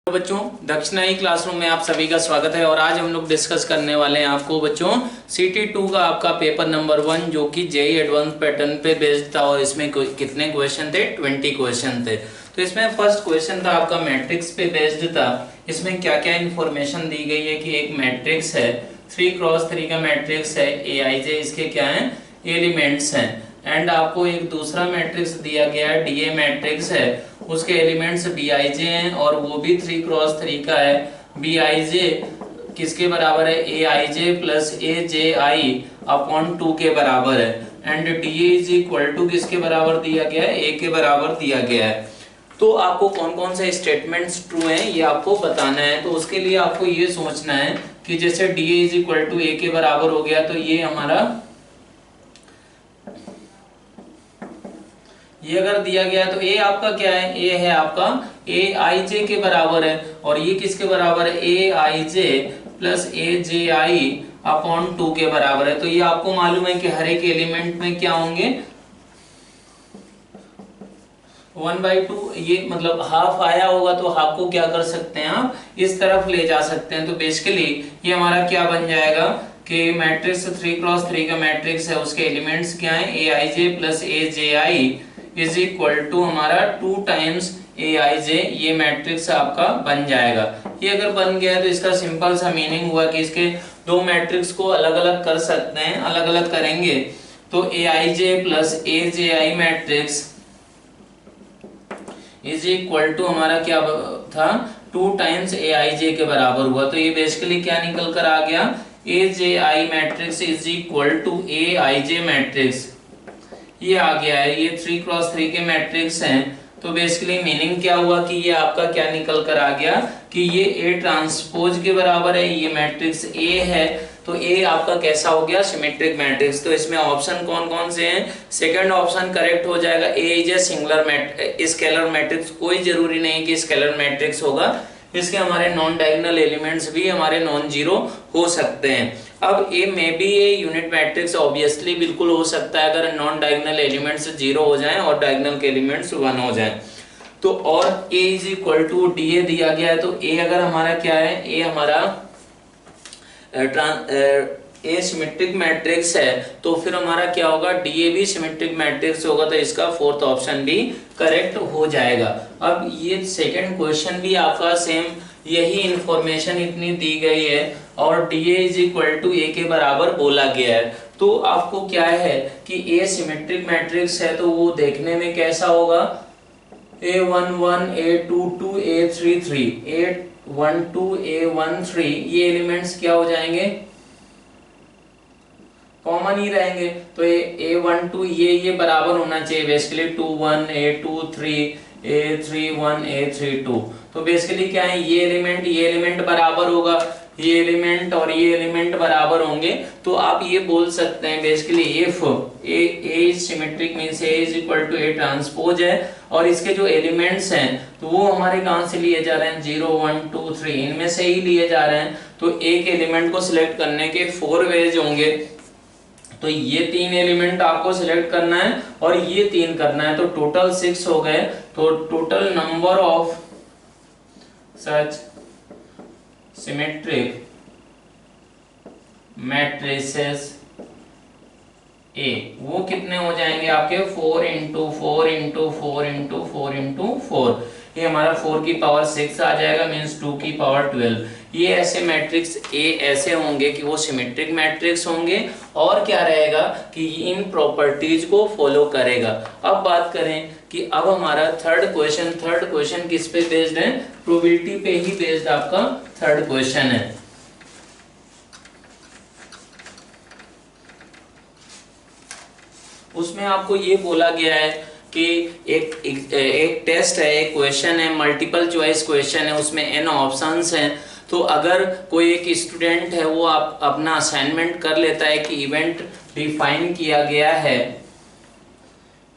तो बच्चों दक्षिणाई क्लासरूम में आप सभी का स्वागत है। और आज हम लोग डिस्कस करने वाले हैं आपको बच्चों CT2 का आपका पेपर नंबर 1 जो कि जेई एडवांस पैटर्न पे बेस्ड था। और इसमें कितने क्वेश्चन थे? 20 क्वेश्चन थे। तो इसमें फर्स्ट क्वेश्चन था आपका मैट्रिक्स पे बेस्ड था। इसमें क्या क्या इन्फॉर्मेशन दी गई है कि एक मैट्रिक्स है 3x3 का मैट्रिक्स है Aij, इसके क्या है एलिमेंट्स हैं। एंड आपको एक दूसरा मैट्रिक्स दिया गया है DA मैट्रिक्स है, उसके एलिमेंट्स Bij हैं और वो भी 3x3 का है। Bij किसके बराबर है? Aij प्लस Aj अपॉन 2 के बराबर है। And DA is equal to किसके बराबर दिया गया है? A के बराबर दिया गया है। तो आपको कौन कौन से स्टेटमेंट्स ट्रू हैं ये आपको बताना है। तो उसके लिए आपको ये सोचना है कि जैसे DA is equal to A के बराबर हो गया, तो ये हमारा ये अगर दिया गया तो A आपका क्या है? A है आपका Aij के बराबर है। और ये किसके बराबर है? Aij प्लस Aj अपॉन 2 के बराबर है। तो ये आपको मालूम है कि हर एक एलिमेंट में क्या होंगे 1/2। ये मतलब हाफ आया होगा तो हाफ को क्या कर सकते हैं आप इस तरफ ले जा सकते हैं। तो बेसिकली ये हमारा क्या बन जाएगा कि मैट्रिक्स 3x3 का मैट्रिक्स है, उसके एलिमेंट्स क्या है? Aij plus Aj is equal to हमारा 2 टाइम्स Aij। ये मैट्रिक्स आपका बन जाएगा। ये अगर बन गया तो इसका सिंपल सा मीनिंग हुआ कि इसके दो मैट्रिक्स को अलग अलग कर सकते हैं। अलग अलग करेंगे तो Aij plus Aj matrix is equal to हमारा क्या था? 2 टाइम्स Aij के बराबर हुआ। तो ये बेसिकली क्या निकल कर आ गया? Aj matrix is equal to Aij matrix. ये आ गया है। ये 3x3 के मैट्रिक्स हैं। तो बेसिकली मीनिंग क्या हुआ कि ये आपका क्या निकल कर आ गया कि ये A ट्रांसपोज के बराबर है। ये मैट्रिक्स A है तो A आपका कैसा हो गया? Symmetric matrix. तो इसमें ऑप्शन कौन कौन से हैं? सेकंड ऑप्शन करेक्ट हो जाएगा। A is a singular scalar matrix. कोई जरूरी नहीं कि स्केलर मैट्रिक्स होगा, इसके हमारे नॉन डायगोनल एलिमेंट्स भी हमारे नॉन जीरो हो सकते हैं। अब A में भी ये यूनिट मैट्रिक्स ऑब्वियसली बिल्कुल हो सकता है अगर नॉन डायगोनल एलिमेंट्स 0 हो जाएं और डायगोनल के एलिमेंट्स 1 हो जाएं। तो और A is equal to DA दिया गया है। तो A अगर हमारा क्या है? A हमारा A सिमेट्रिक मैट्रिक्स है तो फिर हमारा क्या होगा? DA भी सिमेट्रिक मैट्रिक्स होगा। तो इसका फोर्थ ऑप्शन भी करेक्ट हो जाएगा। अब ये सेकंड क्वेश्चन भी आपका सेम यही इंफॉर्मेशन इतनी दी गई है और DA is equal to A के बराबर बोला गया है। तो आपको क्या है कि A सिमेट्रिक मैट्रिक्स है तो वो देखने में कैसा होगा? A11 A22 A33 A12 A13 ये एलिमेंट्स क्या हो जाएंगे? कॉमन ही रहेंगे। तो A12 ये बराबर होना चाहिए बेसिकली 21 A23 A31 A32। तो बेसिकली क्या है? ये एलिमेंट बराबर होगा, ये एलिमेंट और ये एलिमेंट बराबर होंगे। तो आप ये बोल सकते हैं basically if A is symmetric means A is equal to A transpose है और इसके जो एलिमेंट्स हैं तो वो हमारे कहां से लिए जा रहे हैं? 0 1 2 3 इनमें से ही लिए जा रहे हैं। तो एक एलिमेंट को सिलेक्ट करने के 4 वेज होंगे। तो ये 3 एलिमेंट आपको सिलेक्ट करना है और ये 3 करना है। तो टोटल 6 हो गए। तो total number of such symmetric matrices A वो कितने हो जाएंगे आपके? 4 इंटू 4 इंटू 4 इंटू 4 इंटू 4। ये हमारा 4 की पावर 6 आ जाएगा मींस 2 की पावर 12। ये ऐसे मैट्रिक्स A ऐसे होंगे कि वो सिमेट्रिक मैट्रिक्स होंगे और क्या रहेगा कि इन प्रॉपर्टीज को फॉलो करेगा। अब बात करें कि अब हमारा थर्ड क्वेश्चन किस पे बेस्ड है? प्रोबेबिलिटी पे ही बेस्ड आपका थर्ड क्वेश्चन है। उसमें आपको ये बोला गया है कि एक टेस्ट है, एक क्वेश्चन है, मल्टीपल चॉइस क्वेश्चन है, उसमें n ऑप्शंस हैं। तो अगर कोई एक स्टूडेंट है वो आप अपना असाइनमेंट कर लेता है कि इवेंट डिफाइन किया गया है,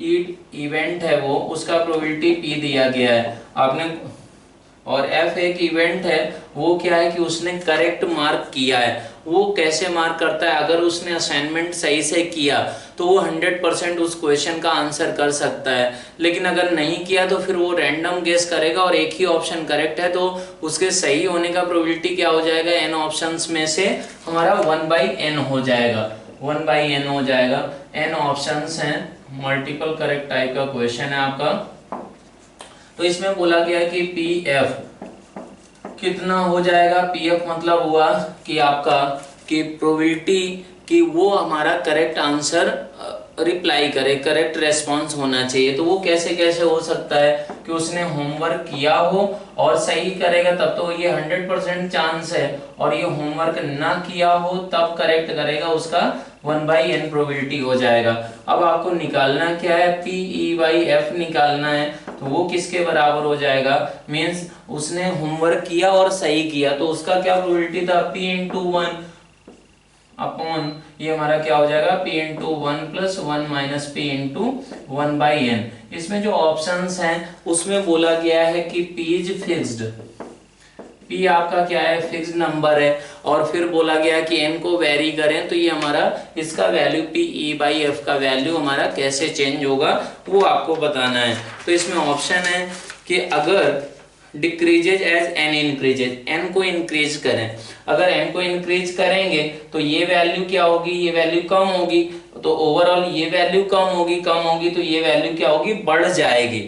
इवेंट है वो, उसका प्रोबेबिलिटी P दिया गया है आपने, और एफ एक इवेंट है, वो क्या है कि उसने करेक्ट मार्क किया है। वो कैसे मार्क करता है, अगर उसने असाइनमेंट सही से किया तो वो 100% उस क्वेश्चन का आंसर कर सकता है, लेकिन अगर नहीं किया तो फिर वो रैंडम गेस करेगा और एक ही ऑप्शन करेक्ट है तो उसके सही होने का प्रोबेबिलिटी क्या हो जाएगा, n ऑप्शंस में से हमारा 1/n हो जाएगा, 1/n हो जाएगा। n ऑप्शंस हैं, मल्टीपल करेक्ट टाइप का क्वेश्चन है आपका। तो इसमें बोला गया कि pf कितना हो जाएगा, pf मतलब हुआ कि आपका कि प्रोबेबिलिटी कि वो हमारा करेक्ट आंसर रिप्लाई करे, करेक्ट रेस्पॉन्स होना चाहिए। तो वो कैसे कैसे हो सकता है कि उसने होमवर्क किया हो और सही करेगा तब तो ये 100% चांस है, और ये होमवर्क ना किया हो तब करेक्ट करेगा, उसका 1/n प्रोबेबिलिटी हो जाएगा। अब आपको निकालना क्या है, PE/F निकालना है। तो वो किसके बराबर हो जाएगा, मीन्स उसने होमवर्क किया और सही किया तो उसका क्या प्रोबेबिलिटी था, P/1 अपॉन ये हमारा क्या हो जाएगा, P/1 + 1 - P/1/n। इसमें जो ऑप्शंस हैं उसमें बोला गया है कि P इज फिक्स्ड, P आपका क्या है, फिक्स्ड नंबर है, और फिर बोला गया कि n को वेरी करें तो ये हमारा इसका वैल्यू PE/F का वैल्यू हमारा कैसे चेंज होगा वो आपको बताना है। तो इसमें ऑप्शन है कि अगर decreases as n increases, n को इंक्रीज करें, अगर n को इंक्रीज करेंगे तो ये वैल्यू क्या होगी, ये वैल्यू कम होगी, तो ओवरऑल ये वैल्यू कम होगी तो ये वैल्यू क्या होगी, बढ़ जाएगी।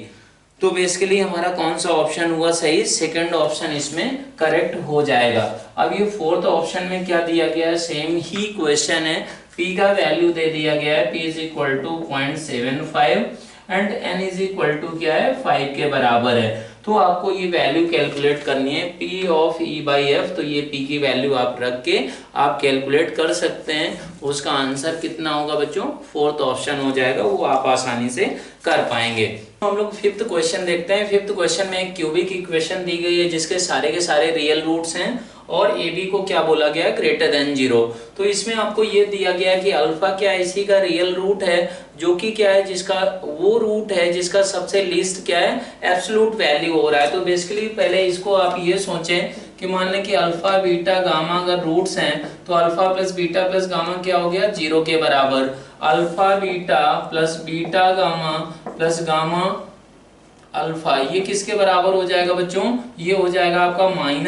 तो बेसिकली हमारा कौन सा ऑप्शन हुआ सही, सेकंड ऑप्शन इसमें करेक्ट हो जाएगा। अब ये फोर्थ ऑप्शन में क्या दिया गया है, सेम ही क्वेश्चन है, p का वैल्यू दे दिया गया है, p = 0.75 एंड n = क्या है, 5 के बराबर है। तो आपको ये वैल्यू कैलकुलेट करनी है P/E/F। तो ये P की वैल्यू आप रख के आप कैलकुलेट कर सकते हैं, उसका आंसर कितना होगा बच्चों, फोर्थ ऑप्शन हो जाएगा, वो आप आसानी से कर पाएंगे। तो हम लोग फिफ्थ क्वेश्चन देखते हैं। फिफ्थ क्वेश्चन में एक क्यूबिक इक्वेशन दी गई है जिसके सारे के सारे रियल रूट्स हैं और AB को क्या बोला गया है, >0। तो इसमें आपको ये दिया गया है कि अल्फा क्या है, इसी का रियल रूट है, जो कि क्या है, जिसका वो रूट है जिसका सबसे लीस्ट क्या है, एब्सोल्यूट वैल्यू हो रहा है। तो बेसिकली पहले इसको आप ये सोचें कि मान लें कि अल्फा बीटा गामा अगर रूट्स हैं तो alpha plus beta plus gamma क्या हो गया, 0 के बराबर। Alpha beta plus beta gamma plus gamma alpha ये किसके बराबर हो जाएगा बच्चों, ये हो जाएगा आपका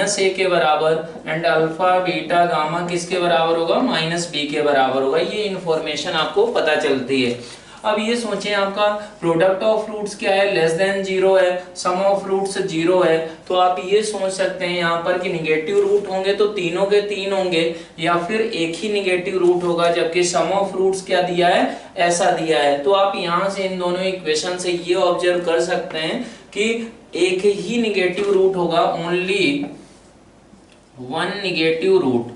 -a के बराबर। एंड अल्फा बीटा गामा किसके बराबर होगा, -b के बराबर होगा। ये इंफॉर्मेशन आपको पता चलती है। अब ये सोचें आपका प्रोडक्ट ऑफ रूट्स क्या है, <0 है, सम ऑफ रूट्स 0 है। तो आप ये सोच सकते हैं यहाँ पर कि निगेटिव रूट होंगे तो तीनों के तीन होंगे, या फिर एक ही निगेटिव रूट होगा, जबकि सम ऑफ रूट्स क्या दिया है, ऐसा दिया है। तो आप यहाँ से इन दोनों इक्वेशन से ये ऑब्जर्व कर सकते हैं कि एक ही निगेटिव रूट होगा, ओनली वन निगेटिव रूट,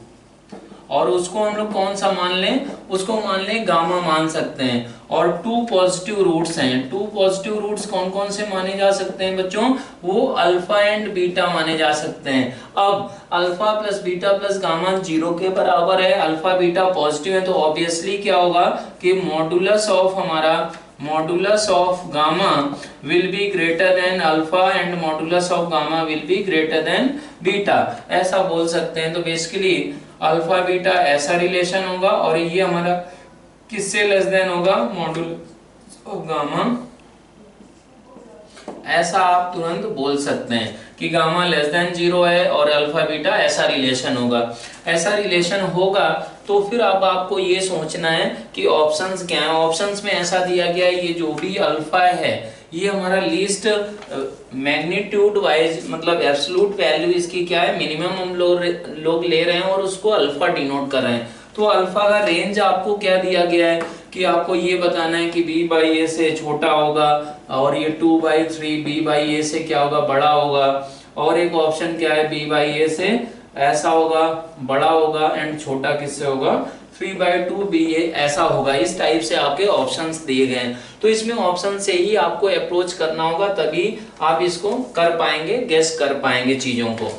और उसको हम लोग कौन सा मान लें, उसको मान लें गामा मान सकते हैं। और 2 पॉजिटिव रूट्स हैं, 2 पॉजिटिव रूट्स कौन कौन से माने जा सकते हैं बच्चों, वो अल्फा एंड बीटा माने जा सकते हैं। अब alpha plus beta plus gamma 0 के बराबर है, अल्फा बीटा पॉजिटिव है, तो ऑब्वियसली क्या होगा कि मॉडुलस ऑफ हमारा modulus of gamma will be greater than alpha and modulus of gamma will be greater than beta, ऐसा बोल सकते हैं। तो बेसिकली अल्फा बीटा ऐसा रिलेशन होगा और ये हमारा किससे लेस देन होगा, मॉडुलस ऑफ गामा, ऐसा आप तुरंत बोल सकते हैं कि गामा <0 है और अल्फा बीटा ऐसा रिलेशन होगा। ऐसा रिलेशन होगा तो फिर अब आपको ये सोचना है कि ऑप्शंस क्या है। ऑप्शंस में ऐसा दिया गया है, ये जो भी अल्फा है ये हमारा लीस्ट मैग्नीट्यूड वाइज, मतलब एब्सोल्यूट वैल्यू इसकी क्या है, मिनिमम हम लोग ले रहे हैं और उसको अल्फा डिनोट कर रहे हैं। तो अल्फा का रेंज आपको क्या दिया गया है कि आपको ये बताना है कि b/a से छोटा होगा, और ये 2/3 b/a से क्या होगा, बड़ा होगा, और एक ऑप्शन क्या है b/a से ऐसा होगा, बड़ा होगा, एंड छोटा किससे होगा, 3/2 ba ऐसा होगा। इस टाइप से आपके ऑप्शंस दिए गए हैं। तो इसमें ऑप्शन से ही आपको अप्रोच करना होगा, तभी आप इसको कर पाएंगे, गेस कर पाएंगे चीजों को।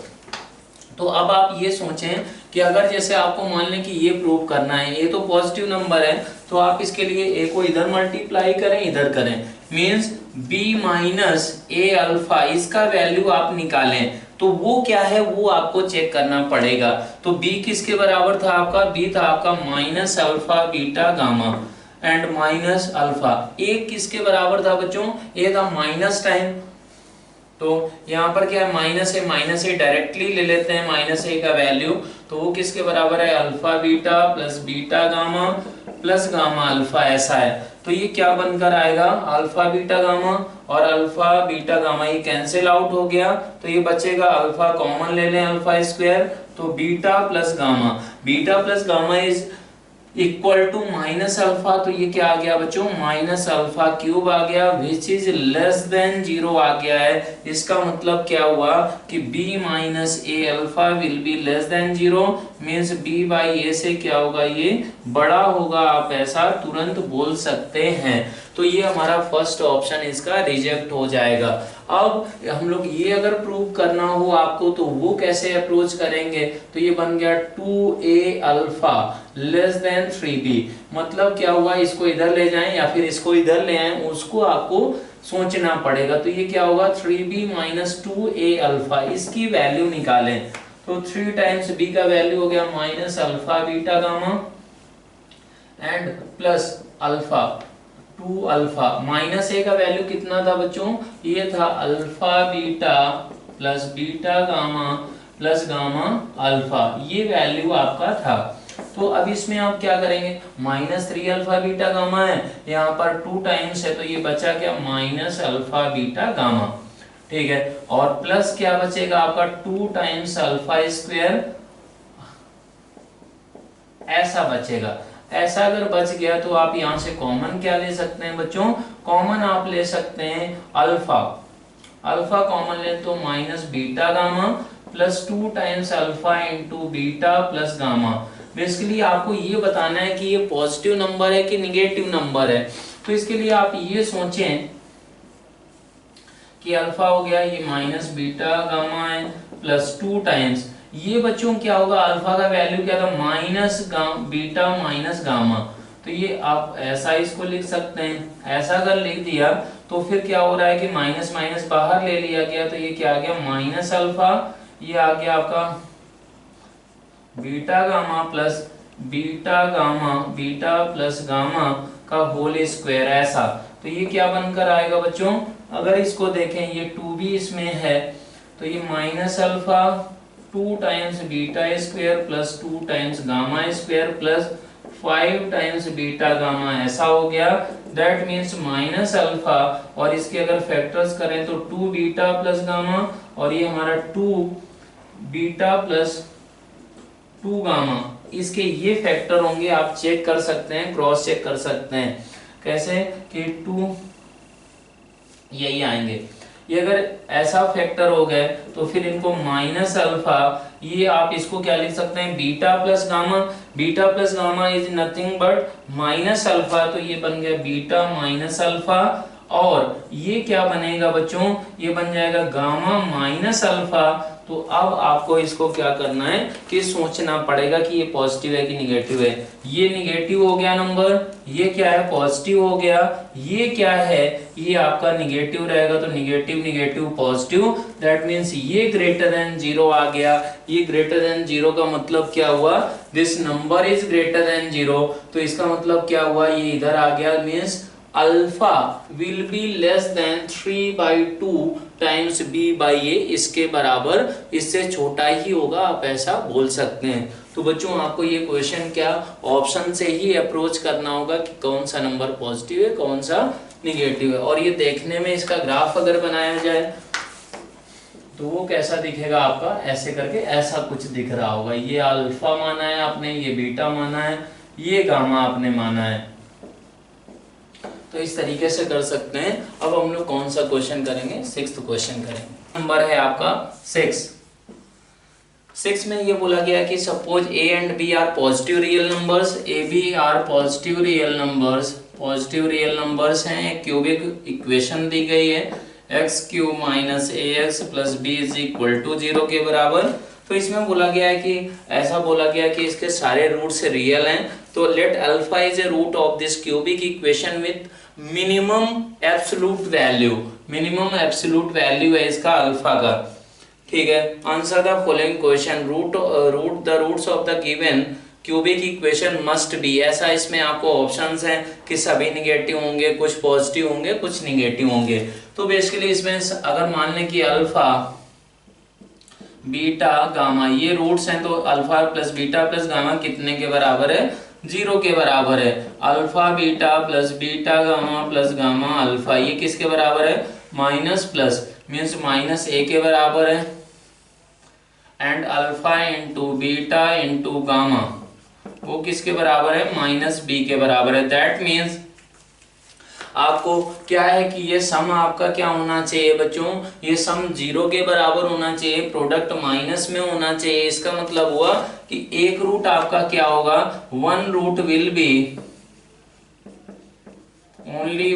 तो अब आप ये सोचें कि अगर जैसे आपको मान लें कि ये प्रूव करना है, ये तो पॉजिटिव नंबर है, तो आप इसके लिए a को इधर मल्टीप्लाई करें, इधर करें, मींस b - a अल्फा, इसका वैल्यू आप निकालें। तो वो क्या है वो आपको चेक करना पड़ेगा। तो बी किसके बराबर था आपका, बी था आपका minus alpha beta gamma and minus alpha. A किसके बराबर था बच्चों, ए था माइनस टाइम, तो यहाँ पर क्या है माइनस ए डायरेक्टली ले लेते हैं माइनस ए का वैल्यू, तो वो किसके बराबर है alpha beta plus beta gamma plus gamma alpha, ऐसा है। तो ये क्या बनकर आएगा अल्फा बीटा गामा और अल्फा बीटा गामा ये कैंसिल आउट हो गया, तो ये बचेगा अल्फा कॉमन ले लें अल्फा स्क्वायर, तो beta plus gamma is equal to minus alpha, तो ये क्या आ गया बच्चों माइनस अल्फा क्यूब आ गया विच इज लेस देन 0 आ गया है। इसका मतलब क्या हुआ कि b minus A alpha will be less than 0 means b by A से क्या होगा ये बड़ा होगा, आप ऐसा तुरंत बोल सकते हैं। तो ये हमारा फर्स्ट ऑप्शन इसका रिजेक्ट हो जाएगा। अब हम लोग ये अगर प्रूव करना हो आपको तो वो कैसे अप्रोच करेंगे, तो ये बन गया 2a alpha less than 3b, मतलब क्या हुआ इसको इधर ले जाएं या फिर इसको इधर ले आएं उसको आपको सोचना पड़ेगा। तो ये क्या होगा 3b माइनस 2a अल्फा, इसकी वैल्यू निकालें, तो 3 टाइम्स b का वैल्यू हो गया minus alpha beta gamma and plus alpha 2 alpha, minus A का वैल्यू कितना था बच्चों, ये था alpha beta plus beta gamma plus gamma alpha, ये वैल्यू आपका था। तो अब इसमें आप क्या करेंगे माइनस 3 अल्फा बीटा गामा है, यहाँ पर 2 टाइम्स है तो ये बचा क्या माइनस अल्फा बीटा गामा, ठीक है, और प्लस क्या बचेगा आपका 2 टाइम्स अल्फा स्क्वायर, ऐसा बचेगा। ऐसा अगर बच गया तो आप यहां से कॉमन क्या ले सकते हैं बच्चों, कॉमन आप ले सकते हैं अल्फा कॉमन ले तो minus beta gamma plus 2 times alpha into beta plus gamma. Basically आपको ये बताना है कि ये पॉजिटिव नंबर है कि निगेटिव नंबर है, तो इसके लिए आप ये सोचें कि अल्फा हो गया ये माइनस बीटा गामा है प्लस 2 टाइम्स, ये बच्चों क्या होगा अल्फा का वैल्यू क्या था माइनस बीटा माइनस गामा, तो ये आप ऐसा इसको लिख सकते हैं। ऐसा अगर लिख दिया तो फिर क्या हो रहा है कि माइनस माइनस बाहर ले लिया गया, तो ये क्या आ गया माइनस अल्फा, ये आ गया आपका beta gamma plus beta plus gamma का होल स्क्वायर, ऐसा। तो ये क्या बनकर आएगा बच्चों, अगर इसको देखें ये 2b इसमें है तो ये minus alpha 2 times beta square plus 2 times gamma square plus 5 times beta gamma, ऐसा हो गया। दैट मीन्स माइनस अल्फा और इसके अगर फैक्टर्स करें तो 2 बीटा प्लस गामा और ये हमारा 2 बीटा प्लस 2 गामा, इसके ये फैक्टर होंगे, आप चेक कर सकते हैं, क्रॉस चेक कर सकते हैं। कैसे कि 2 यही आएंगे, ये अगर ऐसा फैक्टर हो गए तो फिर इनको माइनस अल्फा, ये आप इसको क्या लिख सकते हैं beta plus gamma is nothing but minus alpha, तो ये बन गया बीटा माइनस अल्फा, और ये क्या बनेगा बच्चों, ये बन जाएगा गामा माइनस अल्फा। तो अब आपको इसको क्या करना है कि सोचना पड़ेगा कि ये पॉजिटिव है कि निगेटिव है। ये निगेटिव हो गया नंबर, ये क्या है पॉजिटिव हो गया, ये क्या है ये आपका निगेटिव रहेगा, तो negative negative positive, that means ये ग्रेटर देन 0 आ गया। ये ग्रेटर देन 0 का मतलब क्या हुआ, this number is greater than 0, तो इसका मतलब क्या हुआ ये इधर आ गया, means alpha will be less than 3/2 times b by A, इसके बराबर, इससे छोटा ही होगा, आप ऐसा बोल सकते हैं। तो बच्चों आपको ये क्वेश्चन क्या ऑप्शन से ही अप्रोच करना होगा कि कौन सा नंबर पॉजिटिव है कौन सा निगेटिव है। और ये देखने में इसका ग्राफ अगर बनाया जाए तो वो कैसा दिखेगा आपका, ऐसे करके ऐसा कुछ दिख रहा होगा, ये अल्फा माना है आपने, ये बीटा माना है, ये गामा आपने माना है, तो इस तरीके से कर सकते हैं। अब हम लोग कौन सा क्वेश्चन करेंगे, 6th क्वेश्चन करेंगे। नंबर है आपका 6 में ये बोला गया कि suppose a and b are positive real numbers, a b are positive real numbers हैं। एक क्यूबिक इक्वेशन दी गई है x³ minus ax plus b is equal to 0 के बराबर। तो इसमें बोला गया है कि ऐसा बोला गया कि इसके सारे रूट्स रियल हैं, तो let alpha is a root of this cubic equation with minimum absolute value है इसका अल्फा का। ठीक है, answer the following question, root the roots of the given cubic equation must be. ऐसा इसमें आपको ऑप्शंस हैं कि सभी निगेटिव होंगे, कुछ पॉजिटिव होंगे, कुछ निगेटिव होंगे। तो बेसिकली इसमें अगर मान लें कि अल्फा बीटा गामा ये रूट्स हैं, तो alpha plus beta plus gamma कितने के बराबर है? 0 के बराबर है। Alpha beta plus beta gamma plus gamma alpha ये किसके बराबर है? माइनस प्लस मीन्स माइनस ए के बराबर है। And alpha into beta into gamma वो किसके बराबर है? माइनस बी के बराबर है। दैट मीन्स आपको क्या है कि ये सम आपका क्या होना चाहिए बच्चों? ये सम 0 के बराबर होना चाहिए, प्रोडक्ट माइनस में होना चाहिए। इसका मतलब हुआ कि एक रूट आपका क्या होगा? One root will be only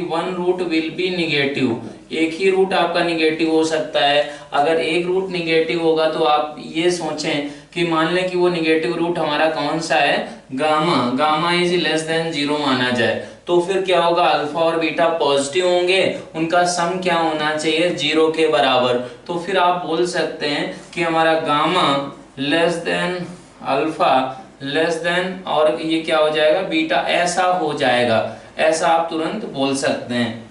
one root will be negative. एक ही रूट आपका निगेटिव हो सकता है। अगर एक रूट निगेटिव होगा तो आप ये सोचें कि मान लें कि वो निगेटिव रूट हमारा कौन सा है? गामा इज लेस देन 0 माना जाए, तो फिर क्या होगा? अल्फा और बीटा पॉजिटिव होंगे, उनका सम क्या होना चाहिए? 0 के बराबर। तो फिर आप बोल सकते हैं कि हमारा gamma less than alpha less than और ये क्या हो जाएगा? बीटा। ऐसा हो जाएगा, ऐसा आप तुरंत बोल सकते हैं।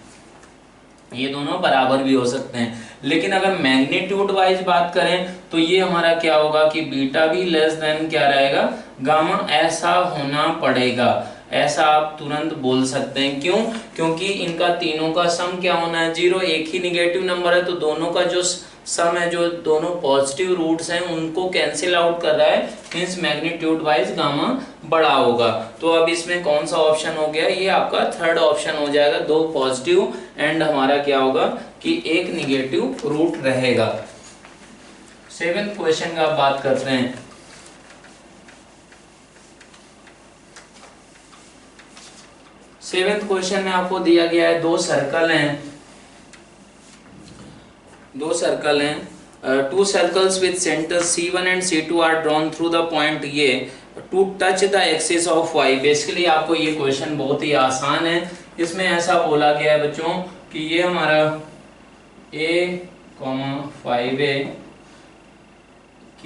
ये दोनों बराबर भी हो सकते हैं। लेकिन अगर मैग्नीट्यूड वाइज बात करें तो ये हमारा क्या होगा कि बीटा भी लेस देन क्या रहेगा? गामा। ऐसा होना पड़ेगा, ऐसा आप तुरंत बोल सकते हैं। क्यों? क्योंकि इनका तीनों का सम क्या होना है? 0। एक ही निगेटिव नंबर है तो दोनों का जो सम है, जो दोनों पॉजिटिव रूट्स हैं उनको कैंसिल आउट कर रहा है, मींस मैग्नीट्यूड वाइज गामा बड़ा होगा। तो अब इसमें कौन सा ऑप्शन हो गया? ये आपका थर्ड ऑप्शन हो जाएगा। 2 पॉजिटिव एंड हमारा क्या होगा कि एक निगेटिव रूट रहेगा। 7th क्वेश्चन का बात करते हैं। सेवेंथ क्वेश्चन में आपको दिया गया है दो सर्कल हैं, two circles with centre C1 and C2 are drawn through the point ये to touch the axis of y। Basically आपको ये क्वेश्चन बहुत ही आसान है। इसमें ऐसा बोला गया है बच्चों कि ये हमारा A, 5A Q,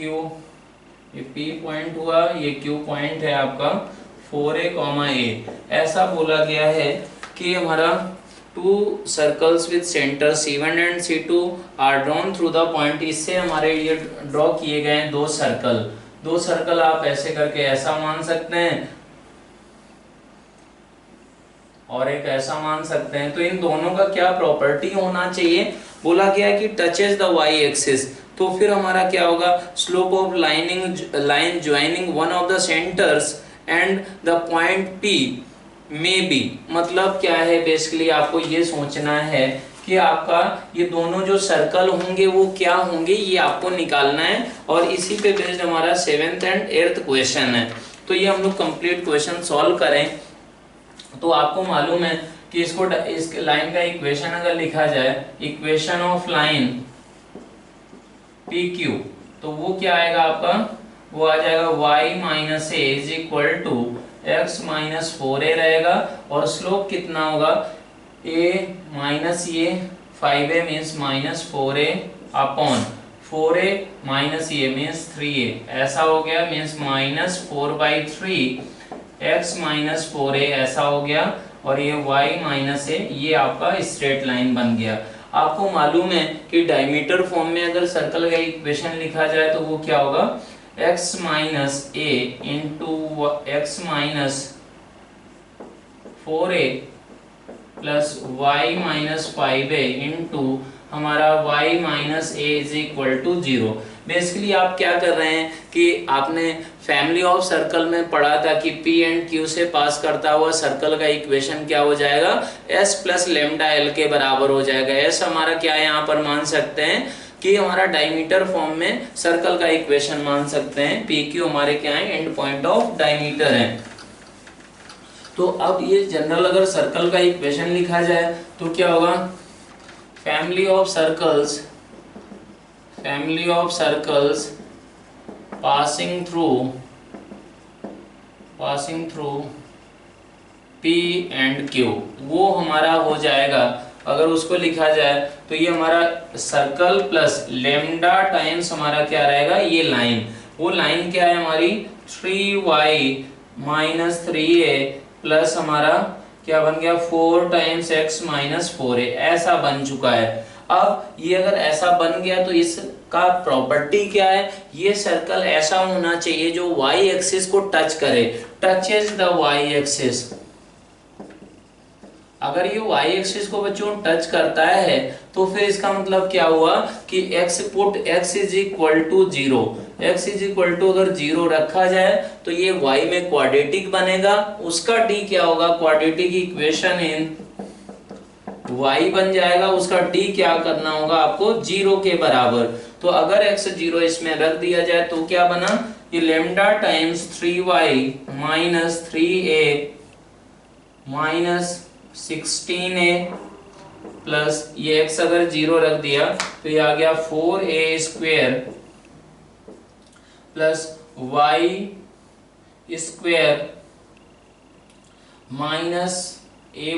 ये P पॉइंट हुआ, ये Q पॉइंट है आपका 4A, A। ऐसा बोला गया है कि हमारा two circles with centre C1 and C2 are drawn through the point. इससे हमारे ये ड्रॉ किए गए हैं दो सर्कल आप ऐसे करके ऐसा मान सकते हैं और एक ऐसा मान सकते हैं। तो इन दोनों का क्या प्रॉपर्टी होना चाहिए? बोला गया है कि टचेस द y एक्सिस। तो फिर हमारा क्या होगा? Slope of line joining one of the centres and the point P में बी। मतलब क्या है? बेसिकली आपको ये सोचना है कि आपका ये दोनों जो सर्कल होंगे वो क्या होंगे, ये आपको निकालना है। और इसी पे बेस्ड हमारा 7th एंड 8th क्वेश्चन है। तो ये हम लोग कंप्लीट क्वेश्चन सॉल्व करें तो आपको मालूम है कि इस लाइन का इक्वेशन अगर लिखा जाए, इक्वेशन ऑफ लाइन PQ, तो वो क्या आएगा आपका? वो आ जाएगा y minus a is equal to x minus 4a रहेगा। और स्लोप कितना होगा? a माइनस ये 5a means minus 4a upon 4a minus ये मीन्स 3a। ऐसा हो गया, means minus 4/3 x minus 4a ऐसा हो गया। और ये y माइनस a ये आपका स्ट्रेट लाइन बन गया। आपको मालूम है कि डायमीटर फॉर्म में अगर सर्कल का इक्वेशन लिखा जाए तो वो क्या होगा? x minus a into x minus 4a plus y minus 5a into हमारा y minus a is equal to 0। Basically आप क्या कर रहे हैं कि आपने फैमिली ऑफ सर्कल में पढ़ा था कि P एंड Q से पास करता हुआ सर्कल का इक्वेशन क्या हो जाएगा? S प्लस लेमडा L के बराबर हो जाएगा। S हमारा क्या है यहाँ पर मान सकते हैं कि हमारा डायमीटर फॉर्म में सर्कल का इक्वेशन मान सकते हैं। PQ हमारे क्या है? एंड पॉइंट ऑफ डायमीटर है। तो अब ये जनरल अगर सर्कल का इक्वेशन लिखा जाए तो क्या होगा? Family of circles passing through P and Q, वो हमारा हो जाएगा अगर उसको लिखा जाए तो ये हमारा सर्कल प्लस लेमडा टाइम्स हमारा क्या रहेगा, ये लाइन, वो लाइन क्या है हमारी 3y माइनस 3a प्लस हमारा क्या बन गया 4 टाइम्स x माइनस 4a, ऐसा बन चुका है। अब ये अगर ऐसा बन गया तो इसका प्रॉपर्टी क्या है, ये सर्कल ऐसा होना चाहिए जो y एक्सिस को टच करे, टचेस द y एक्सिस। अगर ये y एक्सिस को बच्चों टच करता है तो फिर इसका मतलब क्या हुआ कि x put x is equal to 0, x is equal to अगर 0 रखा जाए तो ये y में क्वाड्रेटिक बनेगा, उसका d क्या होगा, क्वाड्रेटिक इक्वेशन इन y बन जाएगा, उसका d क्या करना होगा आपको 0 के बराबर। तो अगर x 0 इसमें रख दिया जाए तो क्या बना, ये lambda times 3y minus 3a minus 16a plus ये x अगर 0 रख दिया तो ये आ गया 4a square plus y square minus ay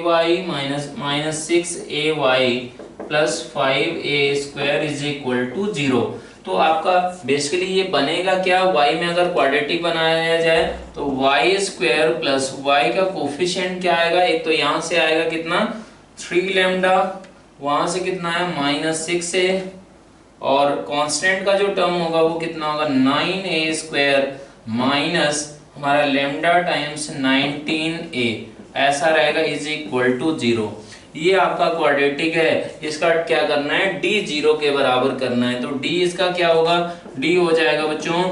minus 6ay plus 5a square is equal to 0। तो आपका बेसिकली ये बनेगा क्या, y में अगर क्वाड्रेटिक बनाया जाए तो y स्क्वायर प्लस y का कोफिशिएंट क्या आएगा, एक तो यहां से आएगा कितना 3 लैम्डा, वहां से कितना है माइनस 6a, और कांस्टेंट का जो टर्म होगा वो कितना होगा 9a स्क्वायर माइनस हमारा लैम्डा टाइम्स 19a, ऐसा रहेगा इज इक्वल टू 0। ये आपका क्वाड्रेटिक है, इसका क्या करना है d 0 के बराबर करना है, तो d इसका क्या होगा, d हो जाएगा बच्चों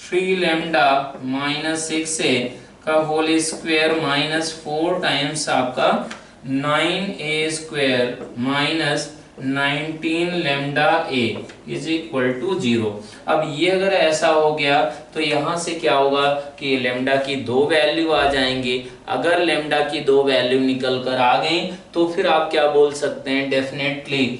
3 लैम्डा माइनस 6a का होल स्क्वायर माइनस 4 टाइम्स आपका 9a square minus 19 lambda a is equal to 0। अब ये अगर ऐसा हो गया तो यहां से क्या होगा कि लैम्डा की दो वैल्यू आ जाएंगी। अगर लैम्डा की दो वैल्यू निकल कर आ गई तो फिर आप क्या बोल सकते हैं, डेफिनेटली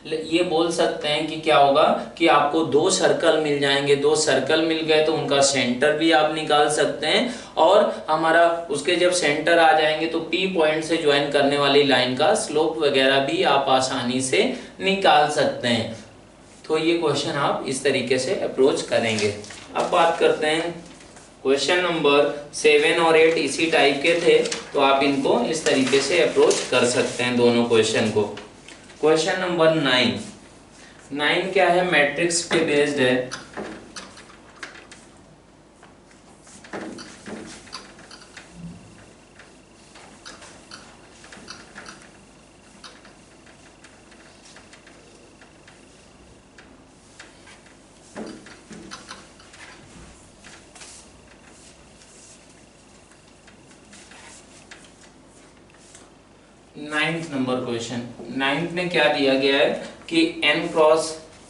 ये बोल सकते हैं कि क्या होगा कि आपको दो सर्कल मिल जाएंगे, दो सर्कल मिल गए तो उनका सेंटर भी आप निकाल सकते हैं, और हमारा उसके जब सेंटर आ जाएंगे तो P पॉइंट से ज्वाइन करने वाली लाइन का स्लोप वगैरह भी आप आसानी से निकाल सकते हैं। तो ये क्वेश्चन आप इस तरीके से अप्रोच करेंगे। अब बात करते हैं क्वेश्चन नंबर 7 और 8 इसी टाइप के थे, तो आप इनको इस तरीके से अप्रोच कर सकते हैं दोनों क्वेश्चन को। क्वेश्चन नंबर 9 क्या है, मैट्रिक्स पे बेस्ड है। नाइन्थ नंबर क्वेश्चन, नाइन्थ में क्या दिया गया है कि n क्रॉस